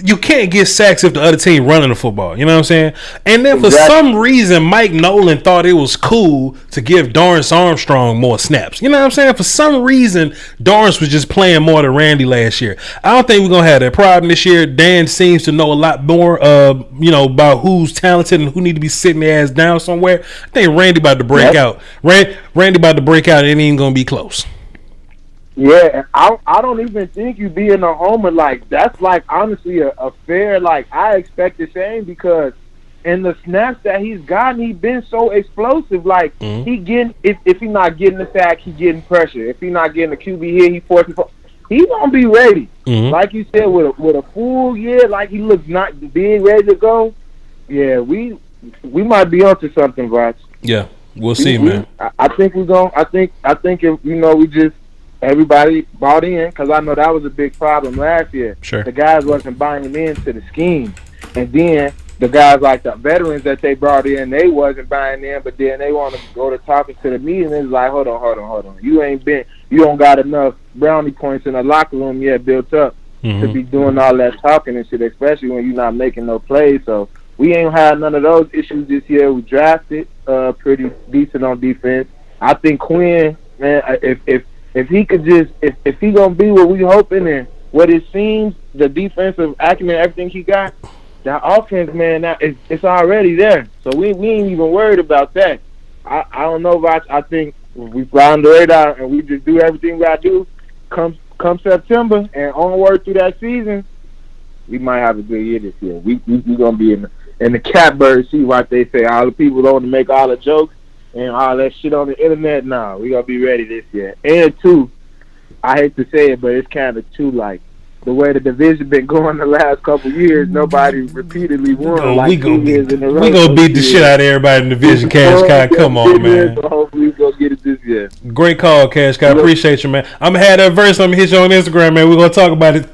you can't get sacks if the other team running the football. You know what I'm saying? And then for some reason, Mike Nolan thought it was cool to give Dorrance Armstrong more snaps. You know what I'm saying? For some reason, Dorrance was just playing more than Randy last year. I don't think we're going to have that problem this year. Dan seems to know a lot more about who's talented and who need to be sitting their ass down somewhere. I think Randy about to break out. Randy about to break out, and it ain't going to be close. Yeah, I don't even think you being a homer, like, that's like honestly a fair, like, I expect the same, because in the snaps that he's gotten, he's been so explosive. Like, he getting, if he's not getting the sack, he getting pressure. If he's not getting the QB hit, he forcing. He gonna be ready. Like you said, with a full year, like he looks not being ready to go. Yeah, we might be onto something, Voch. Yeah, we'll see, man. I think we're gonna. I think if we just. Everybody bought in, because I know that was a big problem last year. Sure. The guys wasn't buying into the scheme. And then the guys like the veterans that they brought in, they wasn't buying in, but then they want to go to talking to the meeting, and it's like, hold on. You don't got enough brownie points in the locker room yet built up to be doing all that talking and shit, especially when you're not making no plays. So we ain't had none of those issues this year. We drafted pretty decent on defense. I think Quinn, man, if he could just, if he gonna be what we hoping and what it seems, the defensive acumen, everything he got, that offense, man, it's already there. So we ain't even worried about that. I don't know, Voch. I think we fly on the radar and we just do everything we gotta do. Come September and onward through that season, we might have a good year this year. We gonna be in the catbird seat, like they say. All the people don't want to make all the jokes and all that shit on the internet. Nah, we gonna be ready this year. And two, I hate to say it, but it's kind of too, like, the way the division been going the last couple years, nobody repeatedly won. We gonna beat the shit out of everybody in the division. Cash Cow, come on, man. So hopefully we gonna get it this year. Great call, Cash Cow. Appreciate you, man. I'm gonna have that verse. I'm gonna hit you on Instagram, man. We're gonna talk about it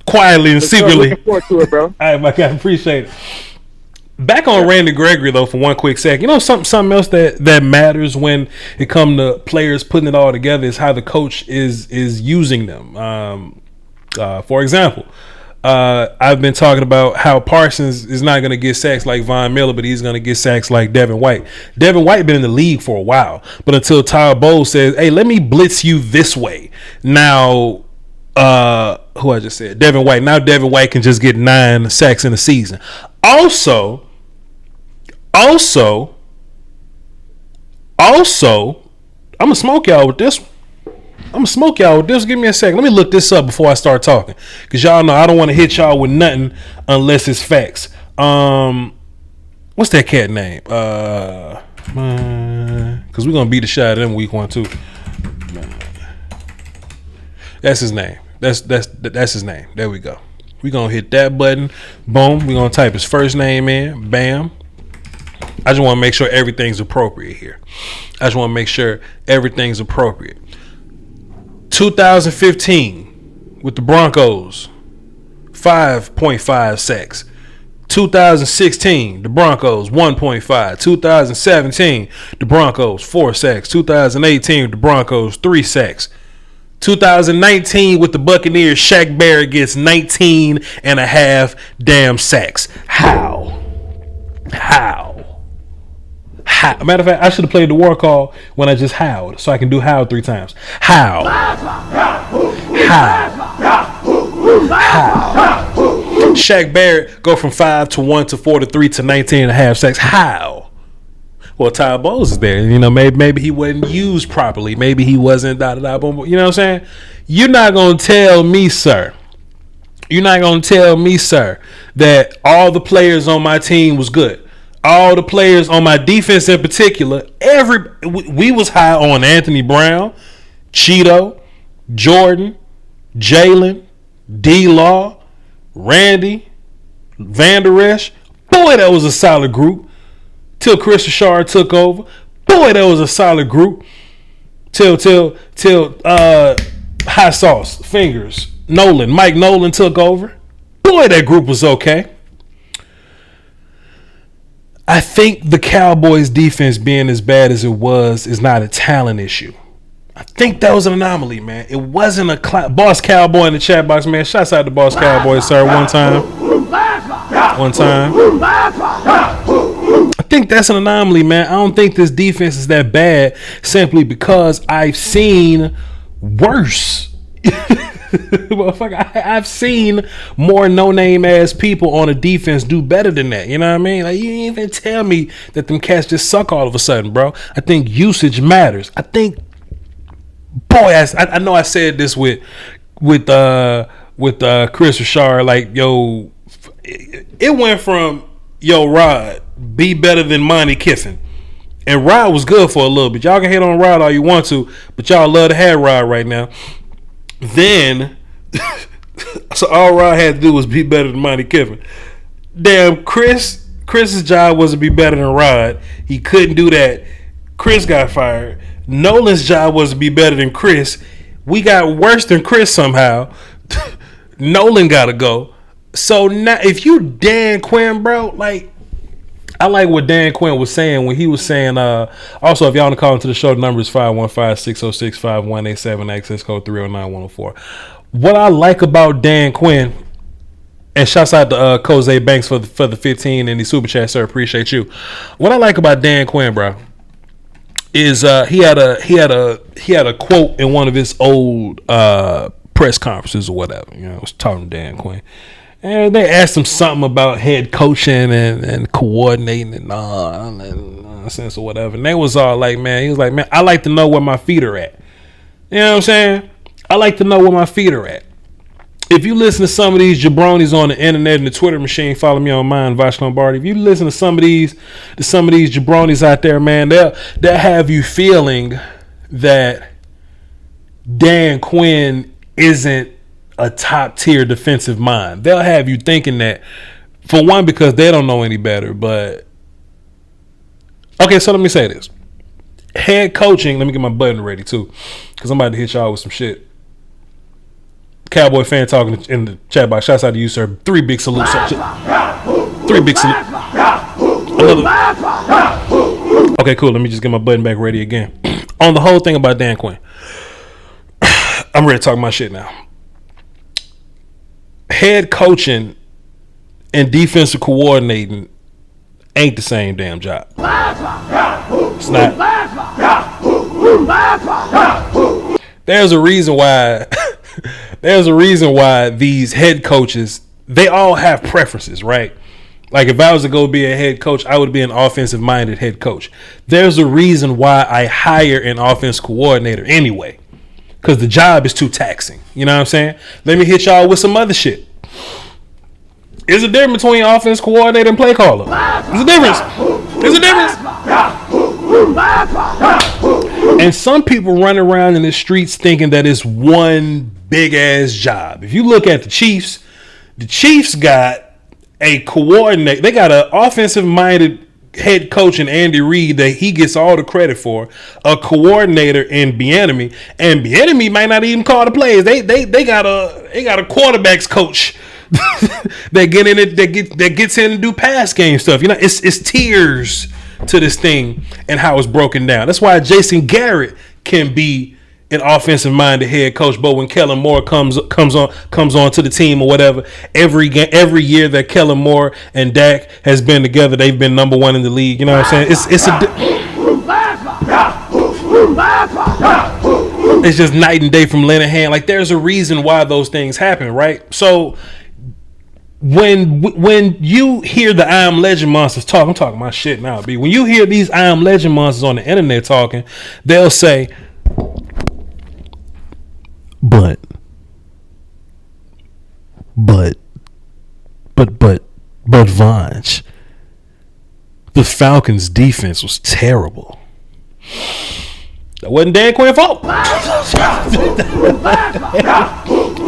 quietly and secretly. Looking forward to it, bro. All right, my guy. Appreciate it. Back on Randy Gregory, though, for one quick sec. You know, something else that matters when it comes to players putting it all together is how the coach is using them. For example, I've been talking about how Parsons is not going to get sacks like Von Miller, but he's going to get sacks like Devin White. Devin White been in the league for a while, but until Tyler Bowles says, hey, let me blitz you this way. Now, who I just said? Devin White. Now Devin White can just get 9 sacks in a season. Also, I'm going to smoke y'all with this one. Give me a second. Let me look this up before I start talking. Because y'all know I don't want to hit y'all with nothing unless it's facts. What's that cat name? Because we're going to beat the shit out of them week 1 too. That's his name. That's his name. There we go. We're going to hit that button. Boom. We're going to type his first name in. Bam. I just want to make sure everything's appropriate here. 2015 with the Broncos, 5.5 sacks. 2016, the Broncos, 1.5. 2017, the Broncos, 4 sacks. 2018, the Broncos, 3 sacks. 2019 with the Buccaneers, Shaq Barrett gets 19 and a half damn sacks. How? Matter of fact, I should have played the war call when I just howled, so I can do howl 3 times. How? Shaq Barrett go from 5 to 1 to 4 to 3 to 19 and a half sacks. How? Well, Ty Bowles is there. You know, maybe he wasn't used properly. Maybe he wasn't You know what I'm saying? You're not gonna tell me, sir. That all the players on my team was good. All the players on my defense in particular, we was high on Anthony Brown, Cheeto, Jordan, Jalen, D-Law, Randy, Van Der Esch. Boy, that was a solid group. Till Chris Richard took over. Boy, that was a solid group. Till Hot Sauce, Fingers, Mike Nolan took over. Boy, that group was okay. I think the Cowboys defense being as bad as it was is not a talent issue. I think that was an anomaly, man. It wasn't a Boss Cowboy in the chat box, man. Shouts out to Boss Cowboy, sir. One time. I think that's an anomaly, man. I don't think this defense is that bad simply because I've seen worse. I've seen more no-name ass people on a defense do better than that. You know what I mean? Like, you didn't even tell me that them cats just suck all of a sudden, bro. I think usage matters. I think, boy, I know I said this with Chris Richard. Like, yo, it went from Rod, be better than Monty Kiffin. And Rod was good for a little bit. Y'all can hate on Rod all you want to, but y'all love to have Rod right now. Then, so all Rod had to do was be better than Monty Kiffin. Damn, Chris's job was to be better than Rod. He couldn't do that. Chris got fired. Nolan's job was to be better than Chris. We got worse than Chris somehow. Nolan got to go. So now, if you Dan Quinn, bro, like, I like what Dan Quinn was saying when he was saying, also, if y'all want to call into the show, the number is 515-606-5187, access code 309104. What I like about Dan Quinn, and shouts out to Jose Banks for the 15 and the super chat, sir. Appreciate you. What I like about Dan Quinn, bro, is he had a quote in one of his old press conferences or whatever. You know, I was talking to Dan Quinn. And they asked him something about head coaching and coordinating and nonsense or whatever. And they was all like, man, he was like, man, I like to know where my feet are at. You know what I'm saying? I like to know where my feet are at. If you listen to some of these jabronis on the internet and the Twitter machine, follow me on mine, Voch Lombardi. If you listen to some of these jabronis out there, man, they'll have you feeling that Dan Quinn isn't a top tier defensive mind. They'll have you thinking that, for one, because they don't know any better. But okay, so let me say this: head coaching. Let me get my button ready too, because I'm about to hit y'all with some shit. Cowboy fan talking in the chat box. Shouts out to you, sir. 3 big salutes. 3 big salutes. Okay, cool. Let me just get my button back ready again. On the whole thing about Dan Quinn, I'm ready to talk my shit now. head coaching and defensive coordinating ain't the same damn job. It's not. There's a reason why. There's a reason why these head coaches, they all have preferences, right? Like if I was to go be a head coach, I would be an offensive minded head coach. There's a reason why I hire an offense coordinator anyway, because the job is too taxing. You know what I'm saying? Let me hit y'all with some other shit. There's a difference between offense coordinator and play caller. There's a difference. There's a difference. And some people run around in the streets thinking that it's one big ass job. If you look at the Chiefs got a coordinator. They got an offensive minded head coach in Andy Reid that he gets all the credit for. A coordinator in Bieniemy, and Bieniemy might not even call the plays. They got a quarterbacks coach that get in it that gets in and do pass game stuff. You know, it's tiers to this thing and how it's broken down. That's why Jason Garrett can be an offensive minded head coach, but when Kellen Moore comes on to the team or whatever, every year that Kellen Moore and Dak has been together, they've been number one in the league. You know what I'm saying? It's just night and day from Linehan. Like there's a reason why those things happen, right? So when you hear the I Am Legend monsters talk, I'm talking my shit now, B. When you hear these I Am Legend monsters on the internet talking, they'll say, But Vonch, the Falcons' defense was terrible. That wasn't Dan Quinn's fault. That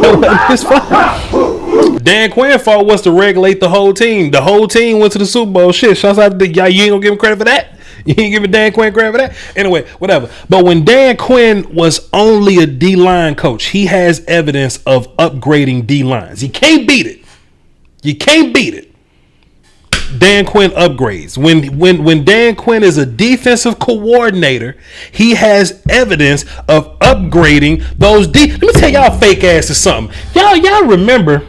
wasn't his fault. Dan Quinn's fault was to regulate the whole team. The whole team went to the Super Bowl. Shit, shouts out to y'all. You ain't gonna give him credit for that. You ain't giving Dan Quinn credit for that? Anyway, whatever. But when Dan Quinn was only a D-line coach, he has evidence of upgrading D-lines. You can't beat it. You can't beat it. Dan Quinn upgrades. When Dan Quinn is a defensive coordinator, he has evidence of upgrading those Let me tell y'all fake asses something. Y'all remember...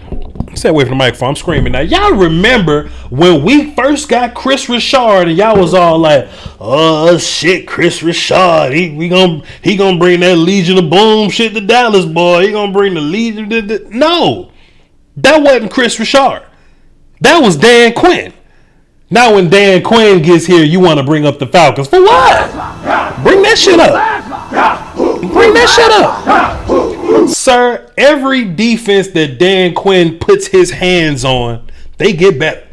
Stay away from the microphone. I'm screaming now. Y'all remember when we first got Chris Richard and y'all was all like, "Oh shit, Chris Richard. He gonna bring that Legion of Boom shit to Dallas, boy. He gonna bring the Legion." No, that wasn't Chris Richard. That was Dan Quinn. Now when Dan Quinn gets here, you want to bring up the Falcons for what? Bring that shit up. Bring that shit up. Sir, every defense that Dan Quinn puts his hands on, they get better.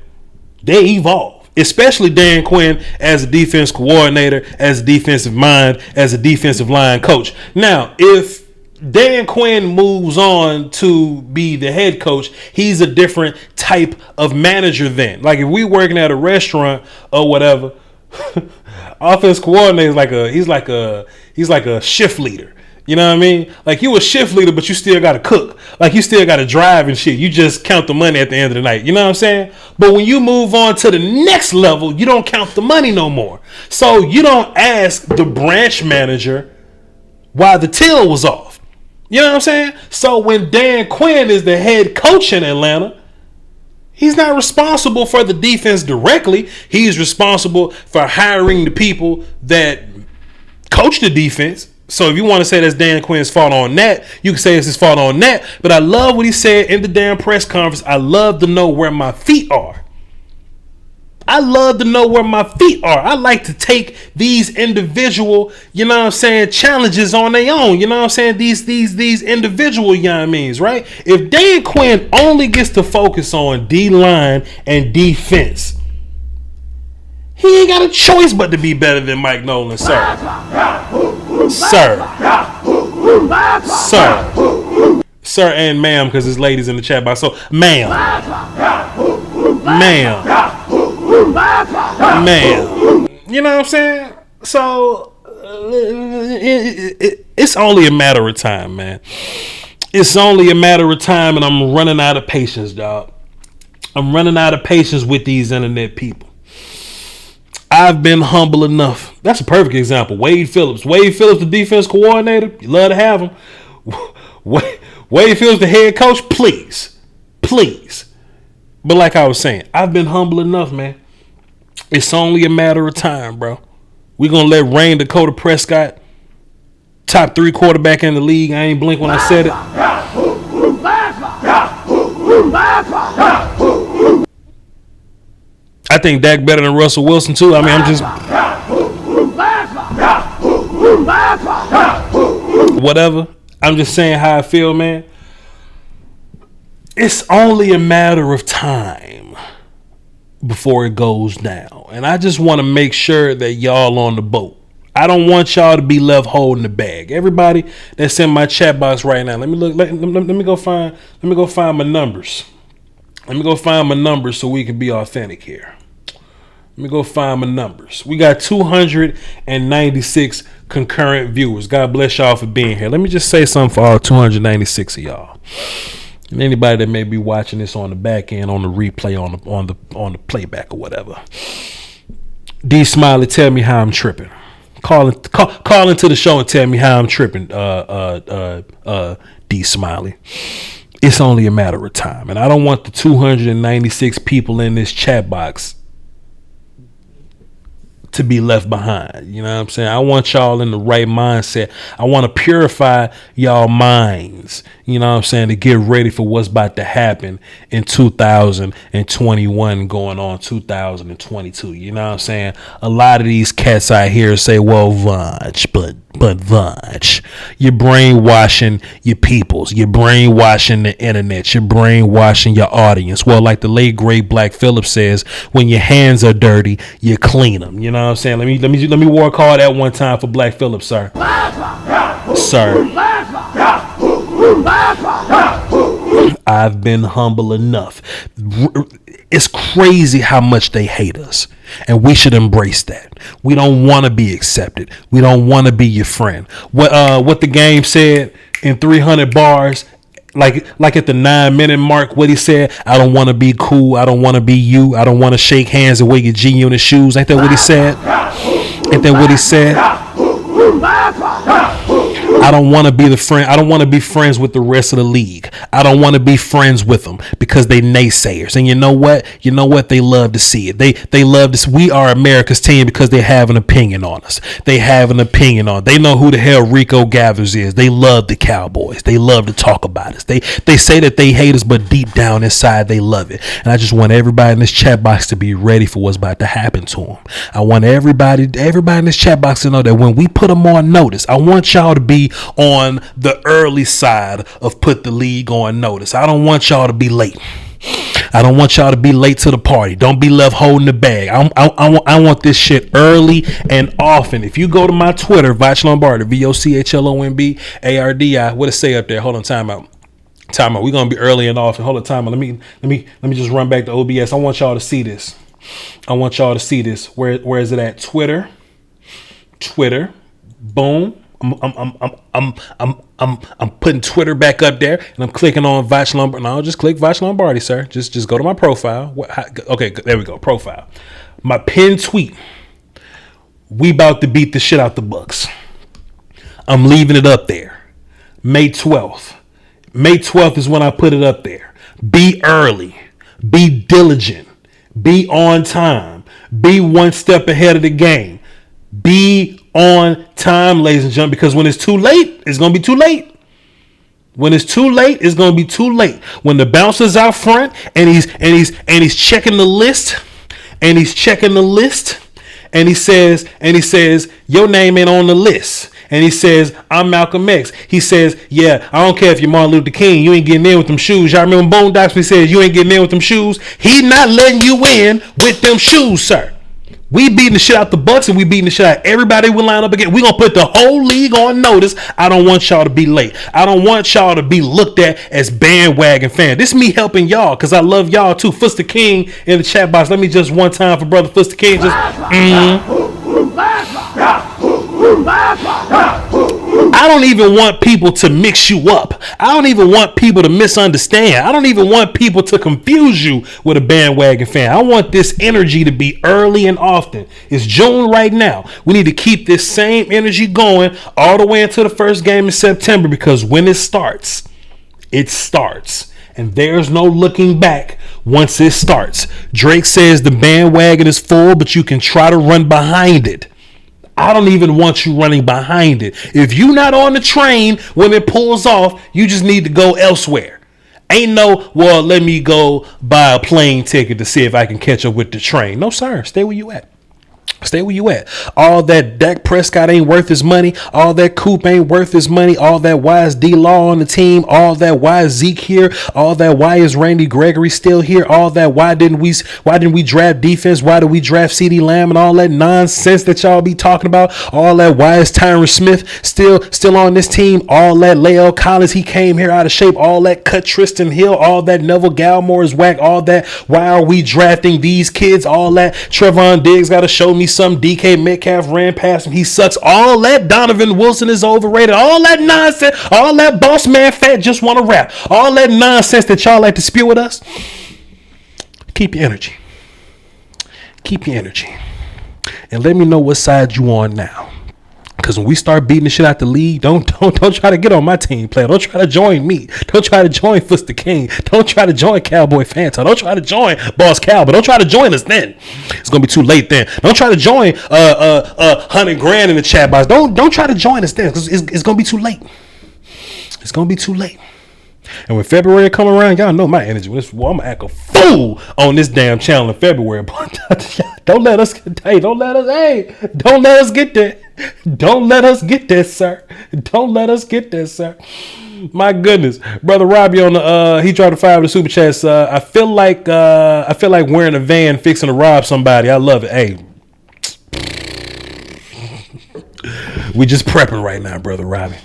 They evolve. Especially Dan Quinn as a defense coordinator, as a defensive mind, as a defensive line coach. Now, if Dan Quinn moves on to be the head coach, he's a different type of manager then. Like if we working at a restaurant or whatever, offense coordinator is he's like a shift leader. You know what I mean? Like you a shift leader, but you still got to cook. Like you still got to drive and shit. You just count the money at the end of the night. You know what I'm saying? But when you move on to the next level, you don't count the money no more. So you don't ask the branch manager why the till was off. You know what I'm saying? So when Dan Quinn is the head coach in Atlanta, he's not responsible for the defense directly. He's responsible for hiring the people that coach the defense. So if you want to say that's Dan Quinn's fault on that, you can say it's his fault on that. But I love what he said in the damn press conference. I love to know where my feet are. I love to know where my feet are. I like to take these individual, you know what I'm saying, challenges on their own. You know what I'm saying? These individual, you know what I mean, right? If Dan Quinn only gets to focus on D-line and defense, he ain't got a choice but to be better than Mike Nolan, sir. Sir and ma'am, because there's ladies in the chat box. So, ma'am. You know what I'm saying? So, it's only a matter of time, man. It's only a matter of time, and I'm running out of patience, dog. I'm running out of patience with these internet people. I've been humble enough. That's a perfect example. Wade Phillips, the defense coordinator. You love to have him. Wade Phillips, the head coach. Please Please. But like I was saying, I've been humble enough, man. It's only a matter of time, bro. We're going to let Rain Dakota Prescott, top 3 quarterback in the league. I ain't blink when I said it. I think Dak better than Russell Wilson, too. I mean, I'm just... whatever. I'm just saying how I feel, man. It's only a matter of time before it goes down. And I just want to make sure that y'all on the boat. I don't want y'all to be left holding the bag. Everybody that's in my chat box right now, let me go find my numbers. Let me go find my numbers so we can be authentic here. Let me go find my numbers. We got 296 concurrent viewers. God bless y'all for being here. Let me just say something for all 296 of y'all. And anybody that may be watching this on the back end, on the replay, on the playback or whatever. D Smiley, tell me how I'm tripping. Call into the show and tell me how I'm tripping. D Smiley. It's only a matter of time, and I don't want the 296 people in this chat box to be left behind. You know what I'm saying? I want y'all in the right mindset. I want to purify y'all minds, you know what I'm saying, to get ready for what's about to happen in 2021 going on 2022. You know what I'm saying? A lot of these cats out here say, well, Voch, but Voch, you're brainwashing your peoples. You're brainwashing the internet. You're brainwashing your audience. Well, like the late great Black Phillip says, when your hands are dirty, you clean them. You know what I'm saying? Let me work hard at one time for Black Phillip, sir. Sir. I've been humble enough. It's crazy how much they hate us, and we should embrace that. We don't want to be accepted. We don't want to be your friend. What the game said in 300 bars, like at the 9-minute mark, what he said, I don't want to be cool. I don't want to be you. I don't want to shake hands and wear your G-Unit shoes. Ain't that what he said? Ain't that what he said? I don't want to be the friend. I don't want to be friends with the rest of the league. I don't want to be friends with them because they naysayers. And you know what? You know what? They love to see it. They love this. We are America's team because they have an opinion on us. They have an opinion on. They know who the hell Rico Gathers is. They love the Cowboys. They love to talk about us. They say that they hate us, but deep down inside they love it. And I just want everybody in this chat box to be ready for what's about to happen to them. I want everybody in this chat box to know that when we put them on notice, I want y'all to be on the early side of put the league on notice. I don't want y'all to be late. I don't want y'all to be late to the party. Don't be left holding the bag. I want this shit early and often. If you go to my Twitter, Voch Lombardi, VOCHLOMBARDI, what it say up there? Hold on, time out. We're gonna be early and often. Hold on, time out. Let me just run back to OBS. I want y'all to see this. Where is it at? Twitter. Boom. I'm putting Twitter back up there, and I'm clicking on Voch Lombardi. No, just click Voch Lombardi, sir. Just go to my profile. Okay, there we go. Profile. My pinned tweet. We about to beat the shit out the Bucks. I'm leaving it up there. May 12th. May 12th is when I put it up there. Be early. Be diligent. Be on time. Be one step ahead of the game. Be on time, ladies and gentlemen, because when it's too late, it's going to be too late. When it's too late, it's going to be too late. When the bouncer's out front and he's checking the list, and he says, your name ain't on the list. And he says, I'm Malcolm X. He says, yeah, I don't care if you're Martin Luther King. You ain't getting in with them shoes. Y'all remember Boondocks when he says you ain't getting in with them shoes? He not letting you in with them shoes, sir. We beating the shit out the Bucks, and we beating the shit out everybody we line up again. We gonna put the whole league on notice. I don't want y'all to be late. I don't want y'all to be looked at as bandwagon fans. This is me helping y'all because I love y'all too. Fuster King in the chat box. Let me just one time for brother Fuster King. I don't even want people to mix you up. I don't even want people to misunderstand. I don't even want people to confuse you with a bandwagon fan. I want this energy to be early and often. It's June right now. We need to keep this same energy going all the way into the first game in September, because when it starts, and there's no looking back once it starts. Drake says the bandwagon is full, but you can try to run behind it. I don't even want you running behind it. If you're not on the train when it pulls off, you just need to go elsewhere. Ain't no, well, let me go buy a plane ticket to see if I can catch up with the train. No, sir. Stay where you at. Stay where you at. All that Dak Prescott ain't worth his money. All that Coop ain't worth his money. All that why is D-Law on the team. All that why is Zeke here. All that why is Randy Gregory still here. All that why didn't we draft defense? Why did we draft CeeDee Lamb and all that nonsense that y'all be talking about? All that why is Tyron Smith still on this team? All that Lael Collins, he came here out of shape. All that cut Tristan Hill. All that Neville Gallimore is whack. All that why are we drafting these kids? All that Trevon Diggs got to show me some. DK Metcalf ran past him, he sucks. All that Donovan Wilson is overrated. All that nonsense. All that boss man fat just want to rap. All that nonsense that y'all like to spew with us. Keep your energy. Keep your energy. And let me know what side you on now. Because when we start beating the shit out the league, don't try to get on my team, player. Don't try to join me. Don't try to join Foster King. Don't try to join Cowboy Fanta. Don't try to join Boss Cowboy. Don't try to join us then. It's gonna be too late then. Don't try to join 100 grand in the chat box. Don't try to join us then. Because it's gonna be too late. It's gonna be too late. And when February come around, y'all know my energy. I'm gonna act a fool on this damn channel in February. Don't let us get there. Don't let us get there. Don't let us get there, sir. Don't let us get there, sir. My goodness, brother Robbie on the he tried to fire the super chats. I feel like wearing a van fixing to rob somebody. I love it. Hey, we just prepping right now, brother Robbie.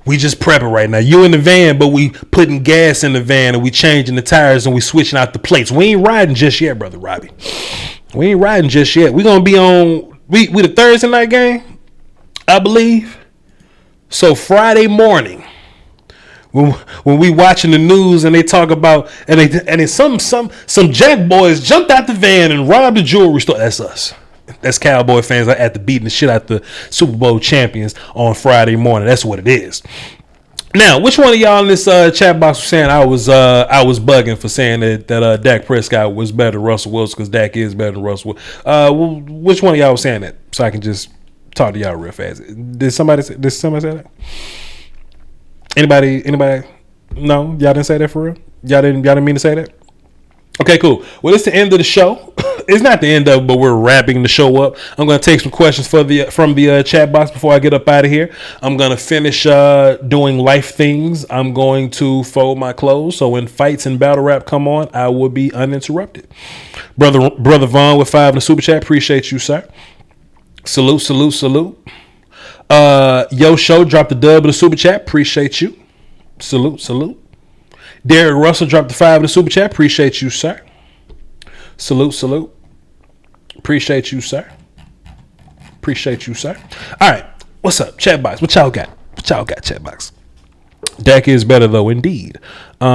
We just prepping right now. You in the van, but we putting gas in the van and we changing the tires and we switching out the plates. We ain't riding just yet, brother Robbie. We ain't riding just yet. We gonna be on we the Thursday night game, I believe. So Friday morning, when we watching the news and they talk about and some jack boys jumped out the van and robbed the jewelry store. That's us. That's Cowboy fans at the beating the shit out the Super Bowl champions on Friday morning. That's what it is. Now, which one of y'all in this chat box was saying I was bugging for saying that Dak Prescott was better than Russell Wilson because Dak is better than Russell Wilson? Which one of y'all was saying that? So I can just talk to y'all real fast. Did somebody say that? Anybody? No, y'all didn't say that for real. Y'all didn't mean to say that. Okay, cool. Well, it's the end of the show. It's not the end of it, but we're wrapping the show up. I'm going to take some questions from the chat box before I get up out of here. I'm going to finish doing life things. I'm going to fold my clothes. So when fights and battle rap come on, I will be uninterrupted. Brother Vaughn with 5 in the super chat. Appreciate you, sir. Salute. Yo Show dropped the dub in the super chat. Appreciate you. Salute. Derek Russell dropped the 5 in the super chat. Appreciate you, sir. Salute. Appreciate you, sir. All right. What's up, chat box? What y'all got, chat box? Dak is better, though, indeed. Hey,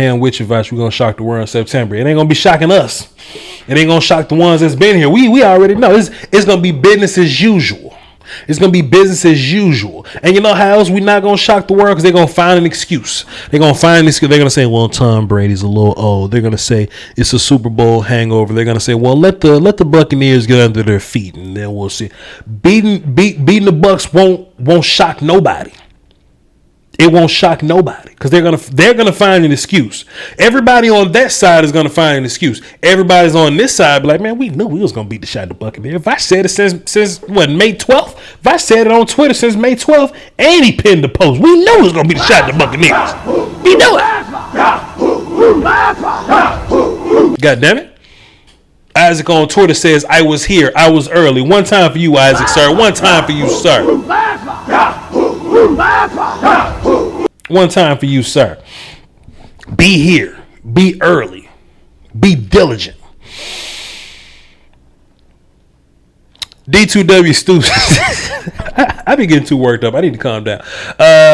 I'm with you, Voch. We're going to shock the world in September. It ain't going to be shocking us. It ain't going to shock the ones that's been here. We already know. It's going to be business as usual. It's going to be business as usual. And you know how else we not going to shock the world? Because they're going to find an excuse. They're going to find an excuse. They're going to say, well, Tom Brady's a little old. They're going to say it's a Super Bowl hangover. They're going to say, well, let the Buccaneers get under their feet, and then we'll see. Beating the Bucs won't shock nobody. It won't shock nobody because they're gonna find an excuse. Everybody on that side is gonna find an excuse. Everybody's on this side be like, man, we knew we was gonna beat the shot the Buccaneers. If I said it since May 12th, if I said it on Twitter since May 12th, and he pinned the post, we knew it was gonna be the shot the Buccaneers. We knew it. God damn it. Isaac on Twitter says, I was here. I was early. One time for you, Isaac, sir. One time for you, sir. One time for you, sir. Be here. Be early. Be diligent. D2W Stoops. I be getting too worked up. I need to calm down.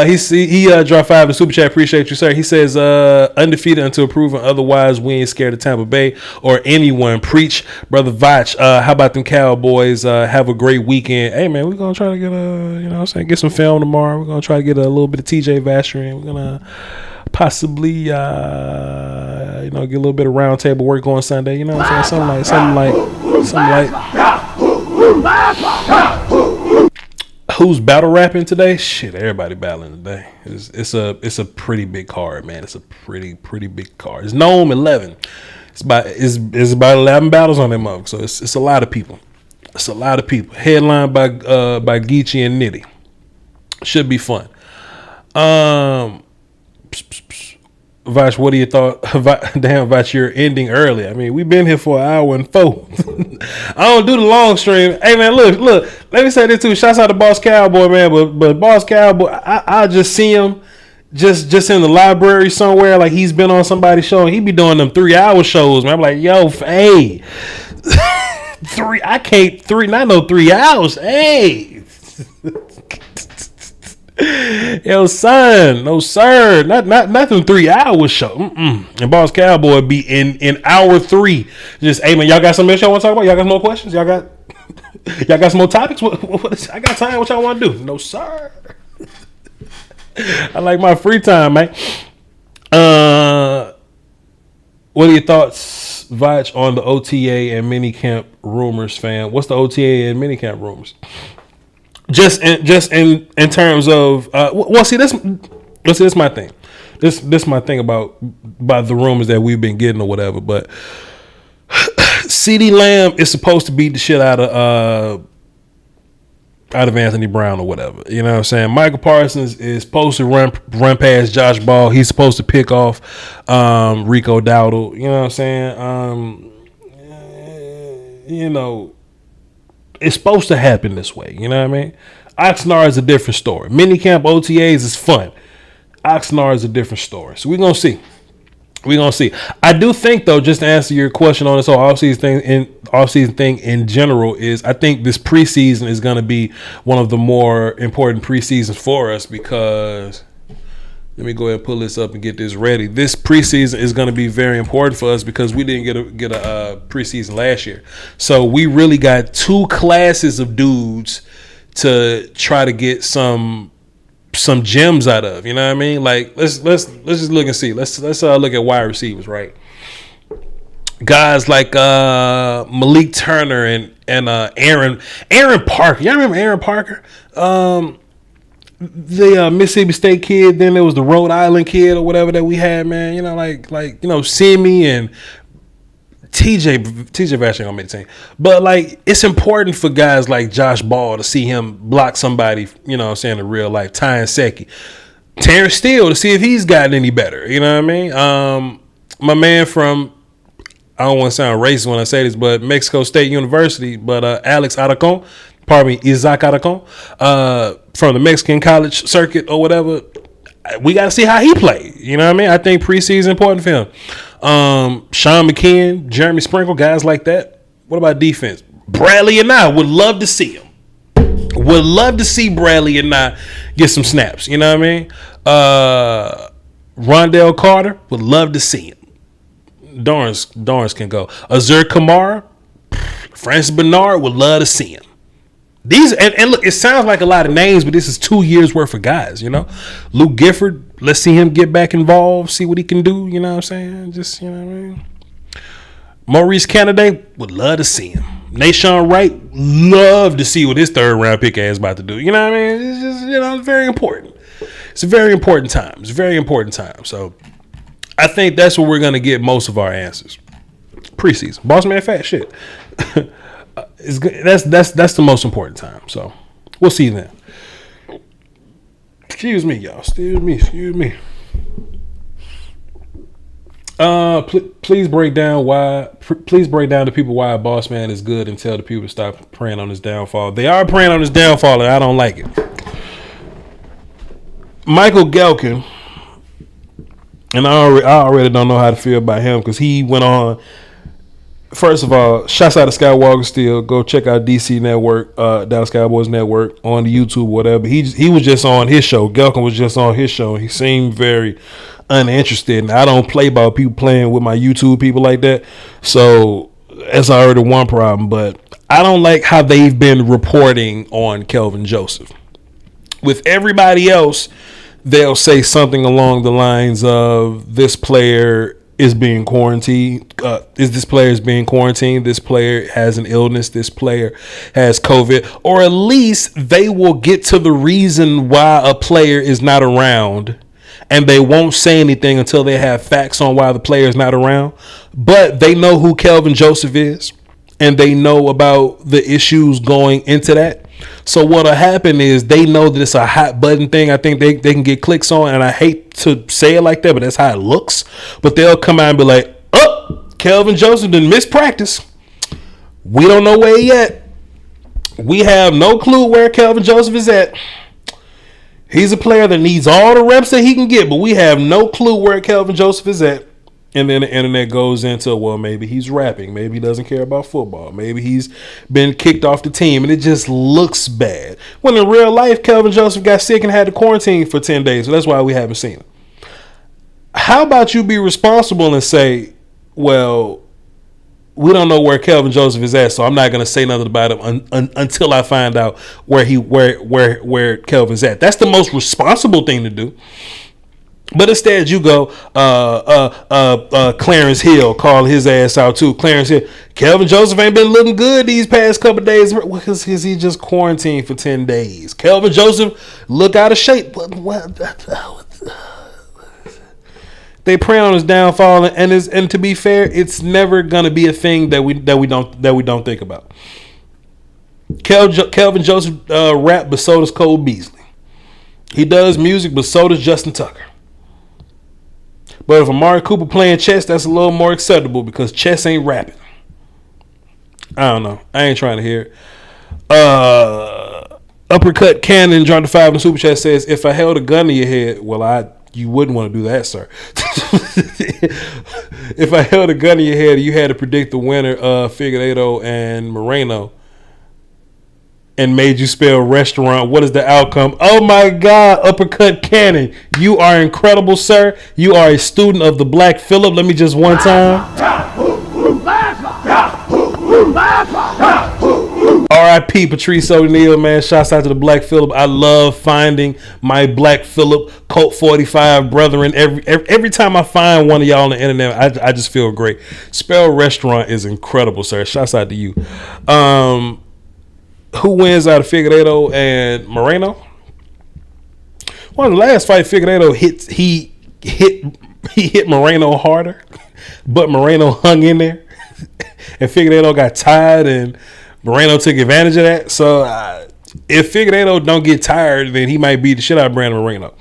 He dropped 5 in super chat. Appreciate you, sir. He says undefeated until proven otherwise. We ain't scared of Tampa Bay or anyone. Preach, brother Voch. How about them Cowboys? Have a great weekend. Hey man, we're gonna try to get get some film tomorrow. We're gonna try to get a little bit of TJ Vasher in. We're gonna possibly get a little bit of round table work on Sunday. You know what I'm saying? Something like. Who's battle rapping today? Shit, everybody battling today. It's a pretty big card, man. It's a pretty big card. It's NOM 11. It's about 11 battles on that mug. So it's a lot of people. It's a lot of people. Headlined by Geechee and Nitty. Should be fun. Voch, what are your thoughts? Damn, Voch, you're ending early. I mean, we've been here for 1 hour and 4. I don't do the long stream. Hey, man, look. Let me say this, too. Shouts out to Boss Cowboy, man. But Boss Cowboy, I just see him just in the library somewhere. Like, he's been on somebody's show. And he be doing them 3-hour shows, man. I'm like, yo, hey. Not no 3 hours. Hey. Yo, son, no sir, not them 3-hour show. And Boss Cowboy be in hour 3. Just, hey man, y'all got something else y'all want to talk about? Y'all got some more questions? Y'all got some more topics? I got time. What y'all want to do? No sir. I like my free time, man. What are your thoughts, Voch, on the OTA and minicamp rumors, fam? What's the OTA and minicamp rumors? Just in terms of this my thing. This my thing about the rumors that we've been getting or whatever. But CeeDee Lamb is supposed to beat the shit out of Anthony Brown or whatever. You know what I'm saying? Micah Parsons is supposed to run past Josh Ball. He's supposed to pick off Rico Dowdle. You know what I'm saying? It's supposed to happen this way. You know what I mean? Oxnard is a different story. Minicamp OTAs is fun. Oxnard is a different story. So we're going to see. I do think, though, just to answer your question on this whole offseason thing in general, is I think this preseason is going to be one of the more important preseasons for us because let me go ahead and pull this up and get this ready. This preseason is going to be very important for us because we didn't get a preseason last year. So we really got 2 classes of dudes to try to get some gems out of. You know what I mean? Like let's just look and see. Let's look at wide receivers, right? Guys like Malik Turner and Aaron Parker. Y'all remember Aaron Parker? The Mississippi State kid, then there was the Rhode Island kid or whatever that we had, man. Simi and TJ Vash ain't gonna make the team. But like it's important for guys like Josh Ball to see him block somebody, you know what I'm saying, in real life. Ty Secchi. Terrence Steele to see if he's gotten any better. You know what I mean? My man from, I don't want to sound racist when I say this, but Mexico State University, but Isaac Aracon, from the Mexican college circuit or whatever. We got to see how he played. You know what I mean? I think preseason important for him. Sean McKeon, Jeremy Sprinkle, guys like that. What about defense? Bradley and I would love to see him. Would love to see Bradley and I get some snaps. You know what I mean? Rondell Carter, would love to see him. Dorrance can go. Azur Kamara, Francis Bernard, would love to see him. These and look, it sounds like a lot of names, but this is 2 years worth of guys, you know. Luke Gifford, let's see him get back involved, see what he can do, you know what I'm saying? Just, you know what I mean? Maurice Kennedy, would love to see him. Nashawn Wright, love to see what his 3rd round pick ass about to do. You know what I mean? It's just, it's very important. It's a very important time. It's a very important time. So I think that's where we're gonna get most of our answers. Preseason. Boss man fat shit. That's the most important time. So we'll see then. Excuse me, y'all. Excuse me. Please break down to people why a boss man is good and tell the people to stop preying on his downfall. They are preying on his downfall, and I don't like it. Michael Gelkin, and I already don't know how to feel about him because he went on First of all, shouts out to Skywalker Steel. Go check out DC Network, Dallas Cowboys Network on the YouTube, whatever. He was just on his show. Gelkin was just on his show. He seemed very uninterested. And I don't play about people playing with my YouTube people like that. So that's already one problem. But I don't like how they've been reporting on Kelvin Joseph. With everybody else, they'll say something along the lines of this player is being quarantined. This player is being quarantined. This player has an illness. This player has COVID. Or at least they will get to the reason why a player is not around. And they won't say anything until they have facts on why the player is not around. But they know who Kelvin Joseph is. And they know about the issues going into that. So what'll happen is they know that it's a hot button thing. I think they can get clicks on, and I hate to say it like that, but that's how it looks. But they'll come out and be like, "Oh, Kelvin Joseph didn't miss practice. We don't know where he at. We have no clue where Kelvin Joseph is at. He's a player that needs all the reps that he can get, but we have no clue where Kelvin Joseph is at." And then the internet goes into, well, maybe he's rapping. Maybe he doesn't care about football. Maybe he's been kicked off the team. And it just looks bad. When in real life, Kelvin Joseph got sick and had to quarantine for 10 days. So that's why we haven't seen him. How about you be responsible and say, well, we don't know where Kelvin Joseph is at, so I'm not going to say nothing about him until I find out where Kelvin's at. That's the most responsible thing to do. But instead, you go, Clarence Hill, call his ass out too. Clarence Hill, Kelvin Joseph ain't been looking good these past couple of days because he just quarantined for 10 days. Kelvin Joseph look out of shape. They prey on his downfall, and to be fair, it's never gonna be a thing that we don't think about. Kelvin Joseph rap, but so does Cole Beasley. He does music, but so does Justin Tucker. But if Amari Cooper playing chess, that's a little more acceptable because chess ain't rapping. I don't know. I ain't trying to hear it. Uppercut Cannon dropped the 5 in the super chat says, if I held a gun to your head, well, you wouldn't want to do that, sir. If I held a gun to your head and you had to predict the winner of Figueiredo and Moreno and made you spell restaurant, what is the outcome? Oh my God, Uppercut Cannon. You are incredible, sir. You are a student of the Black Phillip. Let me just one time. R.I.P. Patrice O'Neal, man. Shouts out to the Black Phillip. I love finding my Black Phillip Colt 45 brethren. Every time I find one of y'all on the internet, I just feel great. Spell restaurant is incredible, sir. Shouts out to you. Who wins out of Figueiredo and Moreno? Well, the last fight, Figueiredo hit Moreno harder, but Moreno hung in there, and Figueiredo got tired, and Moreno took advantage of that. So if Figueiredo don't get tired, then he might beat the shit out of Brandon Moreno.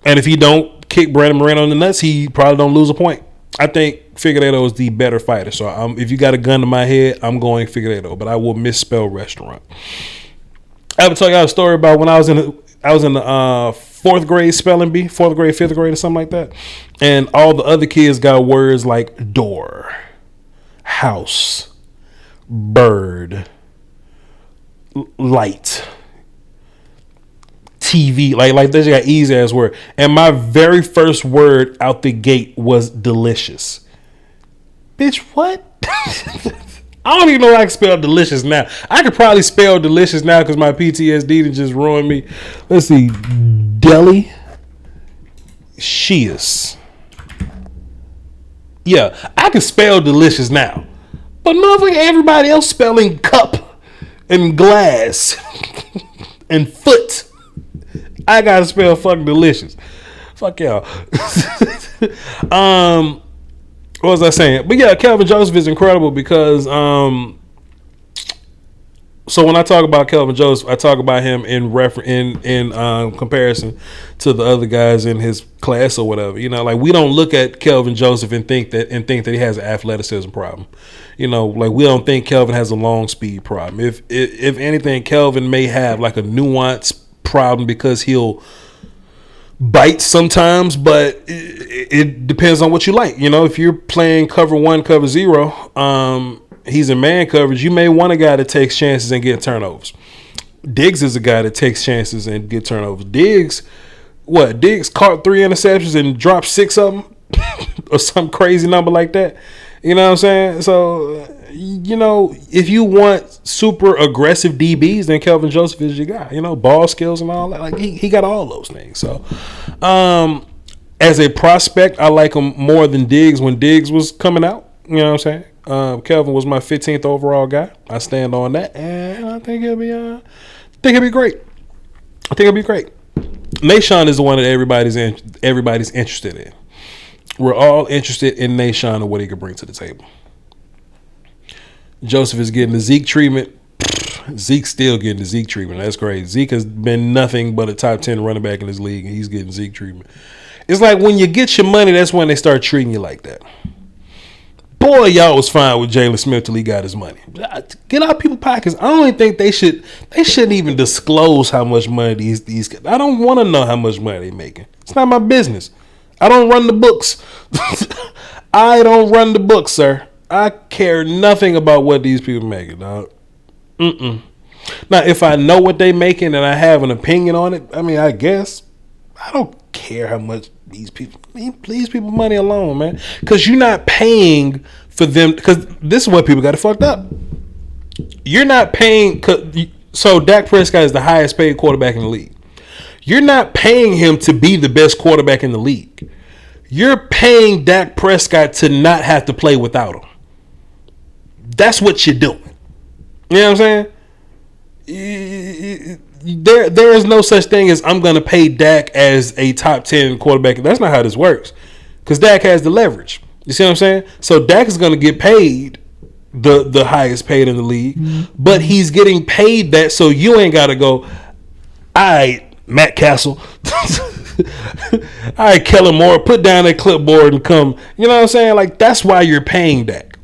And if he don't kick Brandon Moreno in the nuts, he probably don't lose a point. I think Figueiredo is the better fighter. So if you got a gun to my head, I'm going Figueiredo, but I will misspell restaurant. I have to tell you a story about when I was in the fourth grade spelling bee, fourth grade, fifth grade, or something like that, and all the other kids got words like door, house, bird, light, TV, like they just got easy ass word. And my very first word out the gate was delicious. Bitch, what? I don't even know how I can spell delicious now. I could probably spell delicious now because my PTSD did just ruin me. Let's see. Delicious. Yeah, I can spell delicious now. But motherfucker, everybody else spelling cup and glass and foot. I gotta spell fucking delicious. Fuck y'all. What was I saying? But yeah, Kelvin Joseph is incredible because so when I talk about Kelvin Joseph, I talk about him in comparison to the other guys in his class or whatever. You know, like we don't look at Kelvin Joseph and think that he has an athleticism problem. You know, like we don't think Kelvin has a long speed problem. If anything, Kelvin may have like a nuanced problem because he'll bites sometimes, but it depends on what you like. You know, if you're playing cover 1, cover 0, he's in man coverage. You may want a guy that takes chances and get turnovers. Diggs is a guy that takes chances and get turnovers. Diggs caught 3 interceptions and dropped 6 of them or some crazy number like that. You know what I'm saying? So, you know, if you want super aggressive DBs, then Kelvin Joseph is your guy. You know, ball skills and all that. Like, he got all those things. So, as a prospect, I like him more than Diggs when Diggs was coming out. You know what I'm saying? Kelvin was my 15th overall guy. I stand on that, and I think he'll be great. I think he'll be great. Nashawn is the one that everybody's interested in. We're all interested in Nashawn and what he could bring to the table. Joseph is getting the Zeke treatment. Zeke's still getting the Zeke treatment. That's crazy. Zeke has been nothing but a top 10 running back in this league, and he's getting Zeke treatment. It's like when you get your money, that's when they start treating you like that. Boy, y'all was fine with Jalen Smith till he got his money. Get out people's pockets. I don't even think they shouldn't even disclose how much money these guys. I don't want to know how much money they're making. It's not my business. I don't run the books. I don't run the books, sir. I care nothing about what these people making, dog. Now, if I know what they making and I have an opinion on it, I mean, I guess I don't care how much these people. Leave people money alone, man. Because you're not paying for them. Because this is what people got it fucked up. You're not paying. So Dak Prescott is the highest paid quarterback in the league. You're not paying him to be the best quarterback in the league. You're paying Dak Prescott to not have to play without him. That's what you're doing. You know what I'm saying? There is no such thing as I'm going to pay Dak as a top 10 quarterback. That's not how this works. Because Dak has the leverage. You see what I'm saying? So Dak is going to get paid the highest paid in the league. But he's getting paid that so you ain't got to go, all right, Matt Castle. All right, Kellen Moore, put down that clipboard and come. You know what I'm saying? Like, that's why you're paying Dak.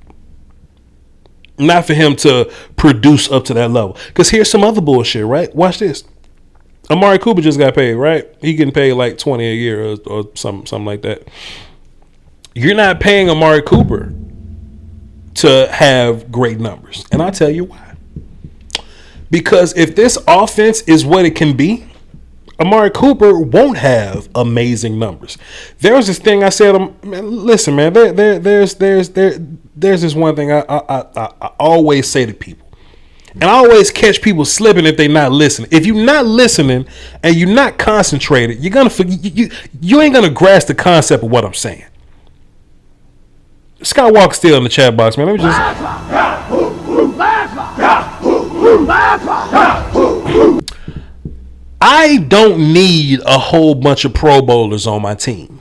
Not for him to produce up to that level. Because here's some other bullshit, right? Watch this. Amari Cooper just got paid, right? He getting paid like $20 a year or something like that. You're not paying Amari Cooper to have great numbers. And I'll tell you why. Because if this offense is what it can be, Amari Cooper won't have amazing numbers. There was this thing I said, listen, man, there's this one thing I always say to people. And I always catch people slipping if they're not listening. If you're not listening and you're not concentrated, you're gonna you ain't gonna grasp the concept of what I'm saying. Scott Walker's still in the chat box, man. Let me just. I don't need a whole bunch of Pro Bowlers on my team.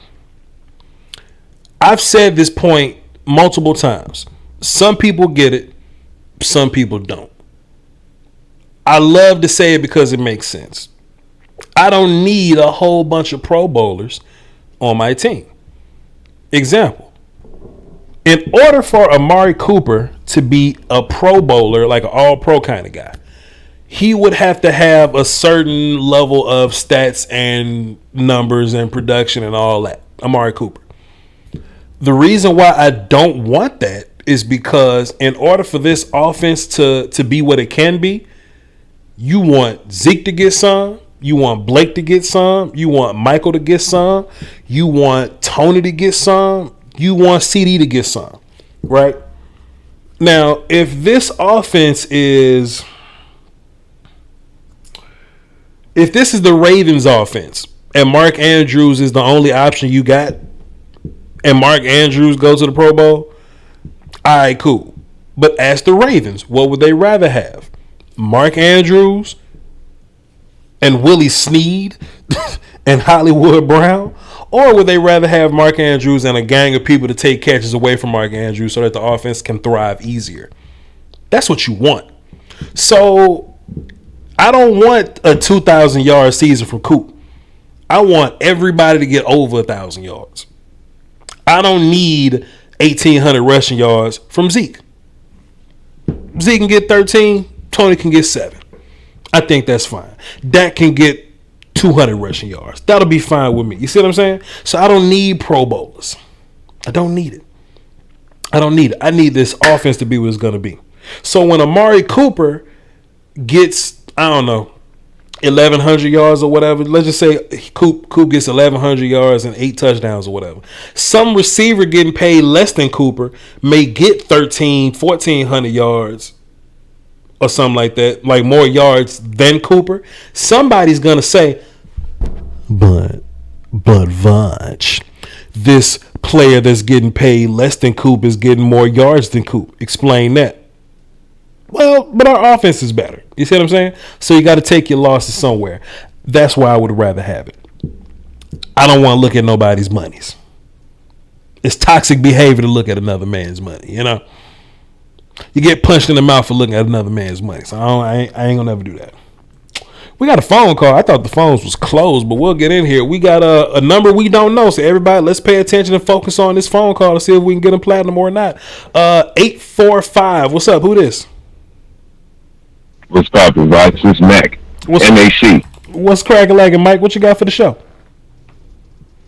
I've said this point multiple times. Some people get it, some people don't. I love to say it because it makes sense. I don't need a whole bunch of Pro Bowlers on my team. Example. In order for Amari Cooper to be a Pro Bowler, like an all-pro kind of guy, he would have to have a certain level of stats and numbers and production and all that. Amari Cooper. The reason why I don't want that is because in order for this offense to be what it can be, you want Zeke to get some, you want Blake to get some, you want Michael to get some, you want Tony to get some, you want CD to get some, right? Now, if this offense is... If this is the Ravens offense and Mark Andrews is the only option you got and Mark Andrews goes to the Pro Bowl, all right, cool. But ask the Ravens, what would they rather have? Mark Andrews and Willie Snead and Hollywood Brown? Or would they rather have Mark Andrews and a gang of people to take catches away from Mark Andrews so that the offense can thrive easier? That's what you want. So... I don't want a 2,000-yard season from Coop. I want everybody to get over 1,000 yards. I don't need 1,800 rushing yards from Zeke. Zeke can get 13. Tony can get 7. I think that's fine. Dak can get 200 rushing yards. That'll be fine with me. You see what I'm saying? So I don't need Pro Bowlers. I don't need it. I need this offense to be what it's going to be. So when Amari Cooper gets, I don't know, 1,100 yards or whatever, let's just say Coop gets 1,100 yards and 8 touchdowns or whatever. Some receiver getting paid less than Cooper may get 1,400 yards or something like that, like more yards than Cooper. Somebody's going to say, but Voch, this player that's getting paid less than Coop is getting more yards than Coop. Explain that. Well, but our offense is better. You see what I'm saying? So you got to take your losses somewhere. That's why I would rather have it. I don't want to look at nobody's monies. It's toxic behavior to look at another man's money, you know? You get punched in the mouth for looking at another man's money. So I ain't going to ever do that. We got a phone call. I thought the phones was closed, but we'll get in here. We got a number we don't know. So everybody, let's pay attention and focus on this phone call to see if we can get them platinum or not. 845. What's up? Who this? What's poppin', right? This is Mac. NAC. What's cracking lagging, Mike? What you got for the show?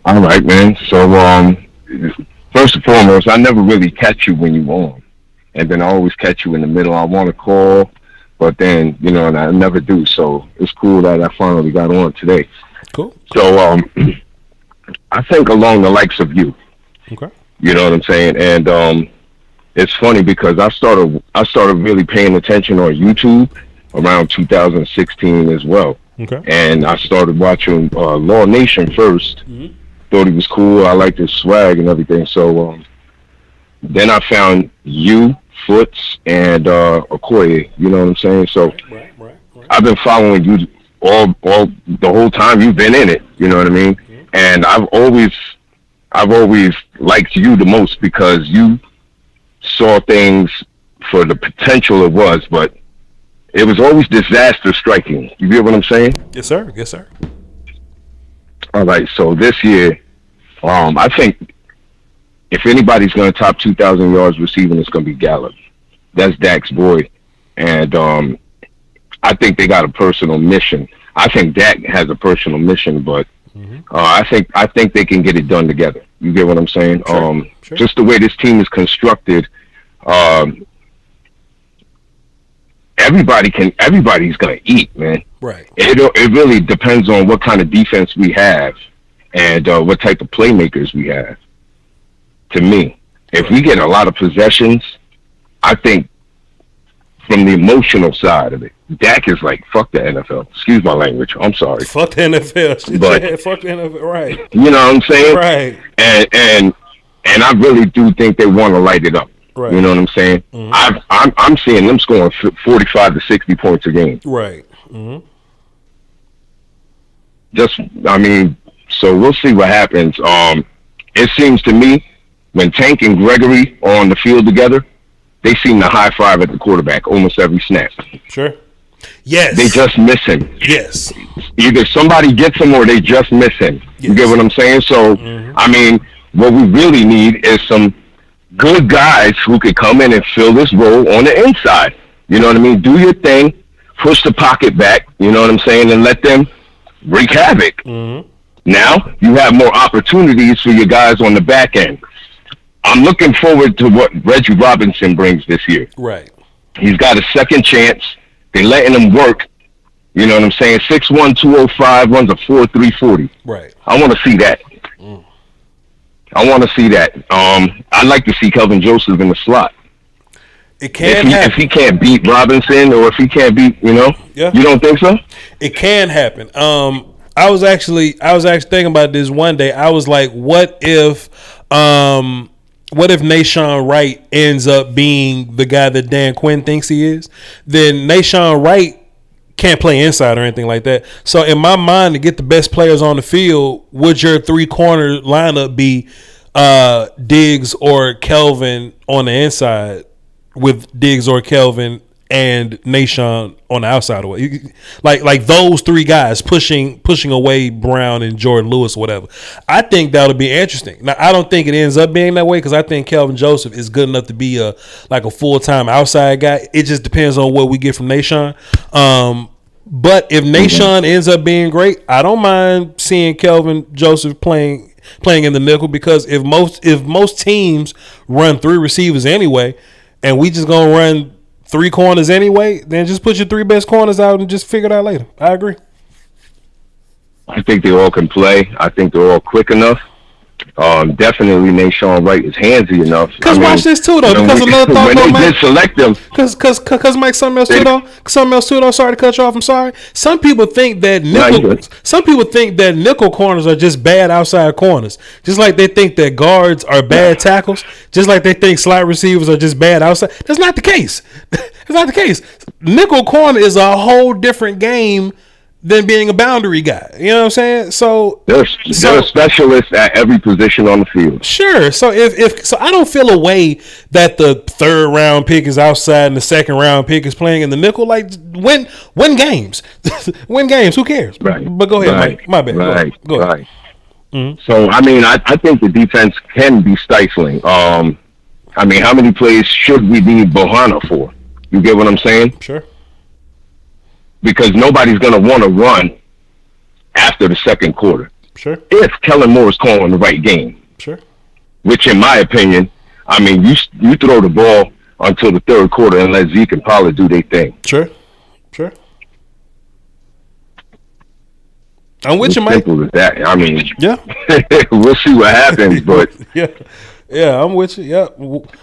All right, man. So, first and foremost, I never really catch you when you on. And then I always catch you in the middle. I want to call, but then, you know, and I never do. So it's cool that I finally got on today. Cool. So, I think along the likes of you. Okay. You know what I'm saying? And it's funny because I started really paying attention on YouTube around 2016 as well. Okay. And I started watching Law Nation first. Mm-hmm. Thought he was cool. I liked his swag and everything. So then I found you, Foots, and Okoye. You know what I'm saying? So right. I've been following you all the whole time you've been in it. You know what I mean? Mm-hmm. And I've always liked you the most because you saw things for the potential it was, but it was always disaster striking. You get what I'm saying? Yes, sir. Yes, sir. All right. So this year, I think if anybody's going to top 2,000 yards receiving, it's going to be Gallup. That's Dak's boy. And I think they got a personal mission. I think Dak has a personal mission, but I think they can get it done together. You get what I'm saying? Sure. Just the way this team is constructed, everybody's gonna eat, man. Right. It really depends on what kind of defense we have and what type of playmakers we have. To me, if we get a lot of possessions, I think from the emotional side of it, Dak is like, fuck the NFL. Excuse my language. I'm sorry. Fuck the NFL. But, fuck the NFL. Right. You know what I'm saying? Right. And I really do think they want to light it up. Right. You know what I'm saying? Mm-hmm. I'm seeing them scoring 45 to 60 points a game. Right. Mm-hmm. So we'll see what happens. It seems to me when Tank and Gregory are on the field together, they seem to high five at the quarterback almost every snap. Sure. Yes. They just miss him. Yes. Either somebody gets him or they just miss him. Yes. You get what I'm saying? So, what we really need is some good guys who could come in and fill this role on the inside. You know what I mean? Do your thing, push the pocket back, you know what I'm saying, and let them wreak havoc. Mm-hmm. Now, you have more opportunities for your guys on the back end. I'm looking forward to what Reggie Robinson brings this year. Right. He's got a second chance. They're letting him work. You know what I'm saying? 6'1", 205, runs a 4.3 40. Right. I want to see that. I want to see that. I'd like to see Kelvin Joseph in the slot. It can if he can't beat Robinson or if he can't beat, you don't think so? It can happen. I was actually thinking about this one day. I was like, what if Nashawn Wright ends up being the guy that Dan Quinn thinks he is? Then Nashawn Wright can't play inside or anything like that. So in my mind, to get the best players on the field, would your 3-corner lineup be Diggs or Kelvin on the inside with Diggs or Kelvin and Nashawn on the outside of it? Like those three guys pushing away Brown and Jordan Lewis or whatever. I think that'll be interesting. Now, I don't think it ends up being that way because I think Kelvin Joseph is good enough to be a full-time outside guy. It just depends on what we get from Nashawn. But if Nashawn ends up being great, I don't mind seeing Kelvin Joseph playing in the nickel, because if most teams run 3 receivers anyway, and we just gonna run 3 corners anyway, then just put your 3 best corners out and just figure it out later. I agree. I think they all can play. I think they're all quick enough. Definitely Nashawn Wright is handsy enough. Because watch this too, though. Because another thought, when they did select them, because Mike, something else too, though. Sorry to cut you off. I'm sorry. Some people think that nickel corners are just bad outside corners, just like they think that guards are bad tackles, just like they think slot receivers are just bad outside. That's not the case. It's not the case. Nickel corner is a whole different game than being a boundary guy. You know what I'm saying? So they're specialists at every position on the field. Sure. So if I don't feel a way that the 3rd round pick is outside and the 2nd round pick is playing in the nickel. Like, win games. Win games. Who cares? Right. But go ahead, Mike. My bad. Right. Go ahead. Right. Mm-hmm. So I mean, I think the defense can be stifling. I mean, how many plays should we need Bohanna for? You get what I'm saying? Sure. Because nobody's going to want to run after the 2nd quarter. Sure. If Kellen Moore is calling the right game. Sure. Which, in my opinion, I mean, you throw the ball until the 3rd quarter and let Zeke and Pollard do their thing. Sure. Sure. I'm with you, Mike. Simple as that. I mean, yeah. We'll see what happens, but yeah, I'm with you. Yeah,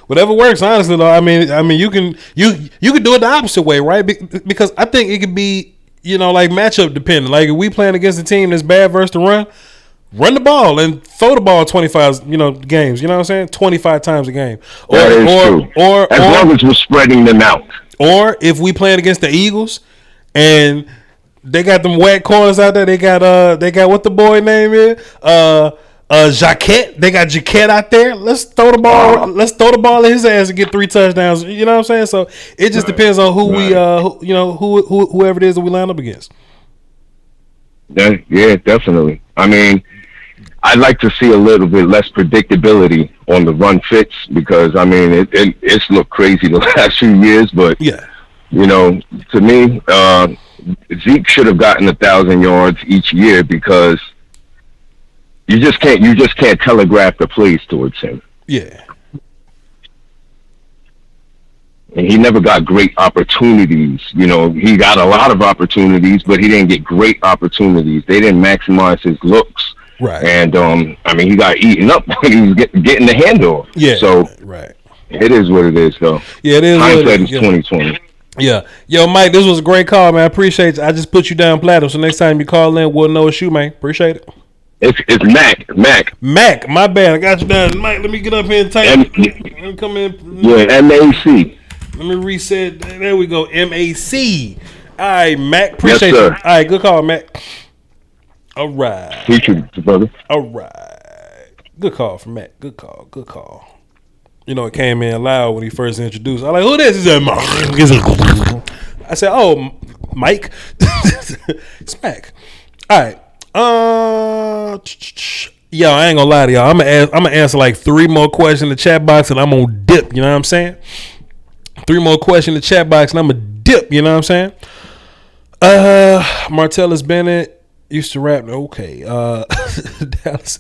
whatever works. Honestly, though, I mean, you can do it the opposite way, right? Because I think it could be, like matchup dependent. Like if we playing against a team that's bad versus the run the ball and throw the ball 25, games. You know what I'm saying? 25 times a game. That is true. Or as long as we're spreading them out. Or if we playing against the Eagles and they got them whack corners out there. They got what the boy name is? Jaquette. They got Jaquette out there. Let's throw the ball. Let's throw the ball in his ass and get 3 touchdowns. You know what I'm saying? So it just depends on who we whoever it is that we line up against. Yeah, definitely. I mean, I'd like to see a little bit less predictability on the run fits, because I mean it's looked crazy the last few years, but yeah, to me, Zeke should have gotten 1,000 yards each year, because you just can't telegraph the plays towards him. Yeah. And he never got great opportunities. He got a lot of opportunities, but he didn't get great opportunities. They didn't maximize his looks. Right. And I mean, he got eaten up when he was getting the handoff. Yeah. So right. It is what it is, though. Yeah, it is. Hindsight is 2020. Yeah. Yo, Mike, this was a great call, man. I appreciate you. I just put you down platinum, so next time you call in, we'll know it's you, man. Appreciate it. It's Mac. My bad. I got you down. Mike, let me get up here and type. Let me come in. Yeah, MAC. Let me reset. There we go. MAC. All right, Mac. Appreciate you. All right, good call, Mac. All right. Appreciate you, brother. All right. Good call from Mac. Good call. It came in loud when he first introduced. I'm like, who this? He said, Mark. I said, oh, Mike. It's Mac. All right. Yo, I ain't gonna lie to y'all. I'm gonna answer like 3 more questions in the chat box and I'm gonna dip. You know what I'm saying? 3 more questions in the chat box and I'm gonna dip. You know what I'm saying? Martellus Bennett used to rap. Okay. Dallas.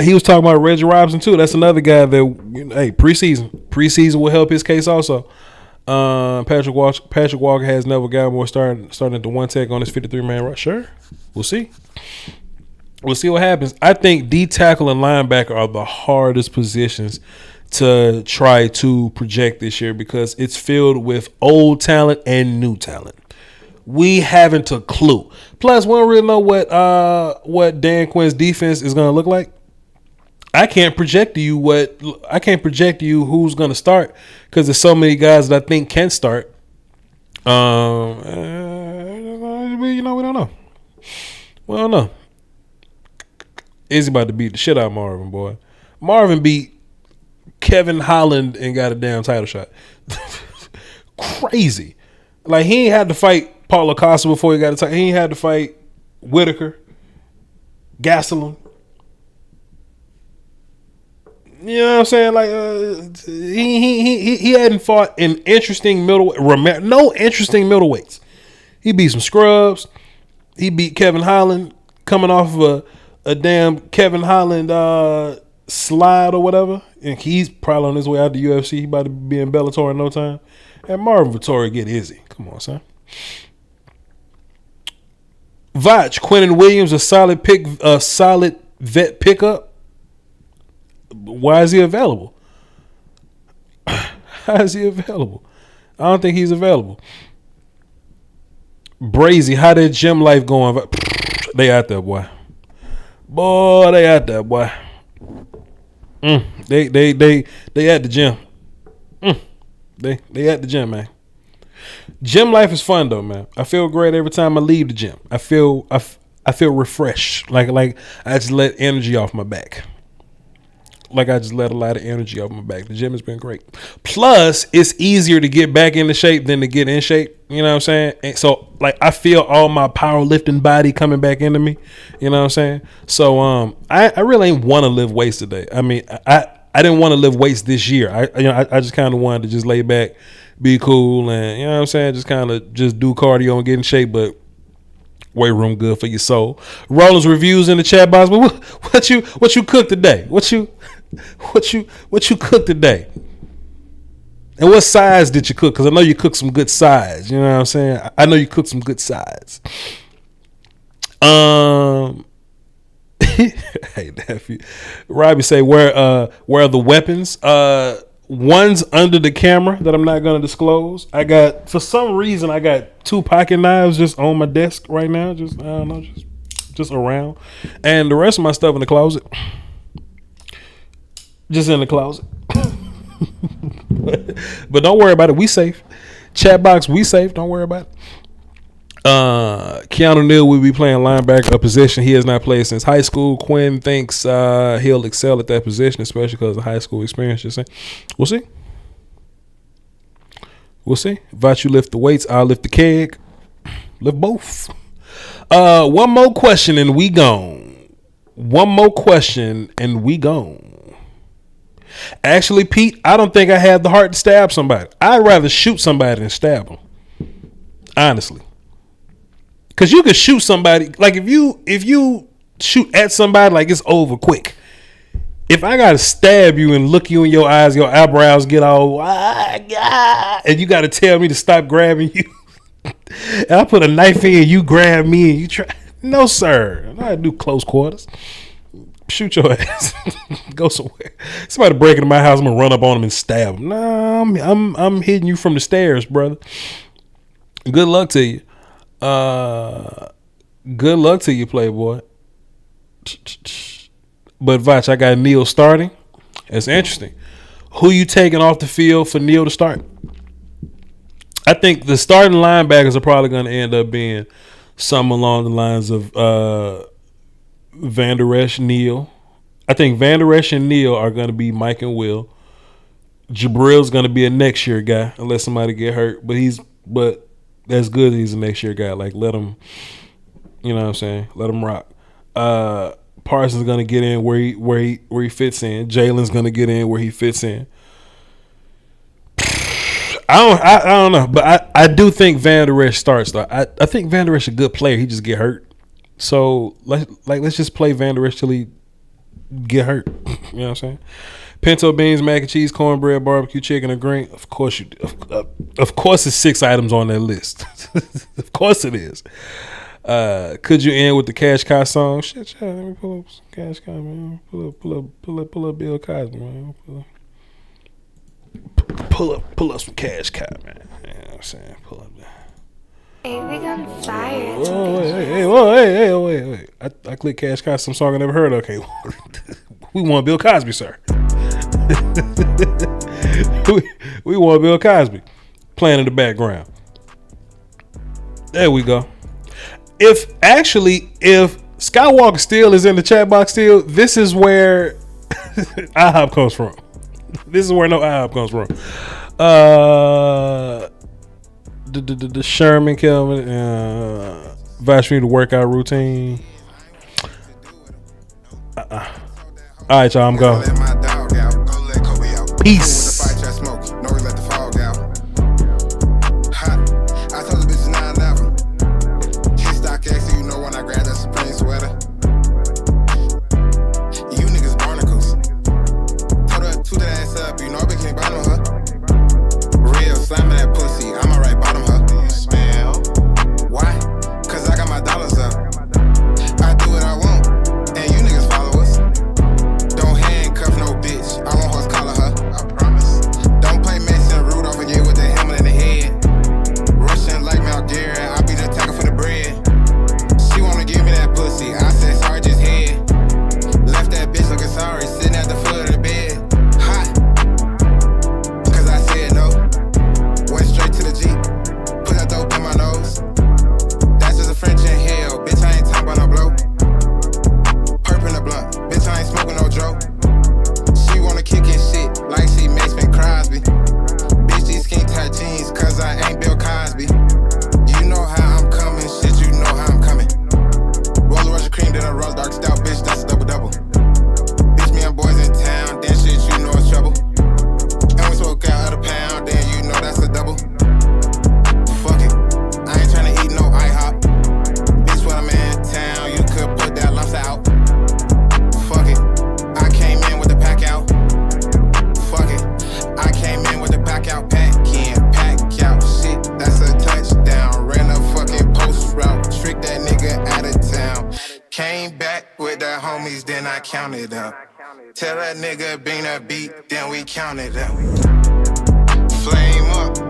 He was talking about Reggie Robinson too. That's another guy that hey, preseason will help his case also. Patrick Walker has never got more starting at the 1 tech on his 53-man rush. Sure. We'll see. We'll see what happens. I think D tackle and linebacker are the hardest positions to try to project this year, because it's filled with old talent and new talent. We haven't a clue. Plus, we don't really know what Dan Quinn's defense is going to look like. I can't project to you who's going to start, because there's so many guys that I think can start. We don't know. We don't know. Izzy about to beat the shit out of Marvin, boy. Marvin beat Kevin Holland and got a damn title shot. Crazy. Like, he ain't had to fight Paul Acosta before he got a title. He ain't had to fight Whitaker, Gastelum. You know what I'm saying? Like, he hadn't fought an interesting middleweight. No interesting middleweights. He beat some scrubs. He beat Kevin Holland coming off of a damn Kevin Holland slide or whatever. And he's probably on his way out to UFC. He about to be in Bellator in no time. And Marvin Vettori get Izzy. Come on, son. Voch, Quinn and Williams, a solid vet pickup. Why is he available? How is he available? I don't think he's available. Brazy, how that gym life going? They out there, boy. Boy, they out there, boy. They at the gym. They at the gym, man. Gym life is fun though, man. I feel great every time I leave the gym. I feel refreshed. Like I just let energy off my back. Like I just let a lot of energy off my back. The gym has been great. Plus, it's easier to get back into shape than to get in shape. You know what I'm saying? And so, like, I feel all my powerlifting body coming back into me. You know what I'm saying? So, I really ain't want to lift weights today. I mean, I didn't want to lift weights this year. I just kind of wanted to just lay back, be cool, and you know what I'm saying? Just kind of just do cardio and get in shape, but weight room good for your soul. Rollins reviews in the chat box. But what you cooked today? What you cooked today? And what size did you cook? Because I know you cooked some good sides. You know what I'm saying? I know you cooked some good sides. Hey, nephew. Robbie say, where are the weapons? One's under the camera that I'm not going to disclose. For some reason, I got 2 pocket knives just on my desk right now. Just, I don't know, just around. And the rest of my stuff in the closet. Just in the closet. But don't worry about it. We safe. Chat box, we safe. Don't worry about it. Keanu Neal will be playing linebacker, a position he has not played since high school. Quinn thinks he'll excel at that position, especially because of high school experience. Just saying. We'll see. We'll see. If you lift the weights, I'll lift the keg. Lift both. One more question and we gone. One more question and we gone. Actually, Pete, I don't think I have the heart to stab somebody. I'd rather shoot somebody than stab them. Honestly. Because you can shoot somebody, like if you shoot at somebody, like it's over quick. If I got to stab you and look you in your eyes, your eyebrows get all, and you got to tell me to stop grabbing you. And I put a knife in, you grab me, and you try. No, sir. I do close quarters. Shoot your ass. Go somewhere. Somebody break into my house, I'm going to run up on them and stab them. Nah, I'm hitting you from the stairs, brother. Good luck to you. Good luck to you, Playboy. But Voch, I got Neal starting. That's interesting. Who you taking off the field for Neal to start? I think the starting linebackers are probably going to end up being something along the lines of Van Der Esch, Neal. I think Van Der Esch and Neal are going to be Mike and Will. Jabril's going to be a next year guy unless somebody get hurt. But that's good that he's a next year guy. Like, let him, you know what I'm saying? Let him rock. Parsons going to get in where he fits in. Jalen's going to get in where he fits in. I don't know, but I do think Van Der Esch starts though. I think Van Der Esch is a good player. He just get hurt. So let's just play Van Der Esch till he get hurt. You know what I'm saying? Pinto beans, mac and cheese, cornbread, barbecue, chicken, and green. Of course you do. Of course it's 6 items on that list. Of course it is. Could you end with the Cash Cow song? Shit, let me pull up some Cash Cow, man. Pull up Bill Cosby, man. Pull up some Cash Cow, man. You know what I'm saying? Pull up that. Hey, we got fired. Wait. I clicked Cash Cow, some song I never heard of. Okay. We want Bill Cosby, sir. we want Bill Cosby playing in the background. There we go. If Skywalker still is in the chat box still, this is where IHOP comes from. This is where no IHOP comes from. The Sherman Kelvin advised me to workout routine. All right, y'all, I'm going. Peace. a rose dark stout, bitch, that's a double-double. Bitch, me and boys in town, then shit, you know it's trouble. And we smoke out of the pound, then you know that's a double. Fuck it, I ain't tryna eat no IHOP. Bitch, when I'm in town, you could put that lobster out. Fuck it, I came in with the pack out. Fuck it, I came in with the pack out, pack in, pack out. Shit, that's a touchdown. Ran a fucking post route, trick that nigga out of town. Came back with the homies, then I counted up. Tell that nigga bring the beat, then we counted up. Flame up.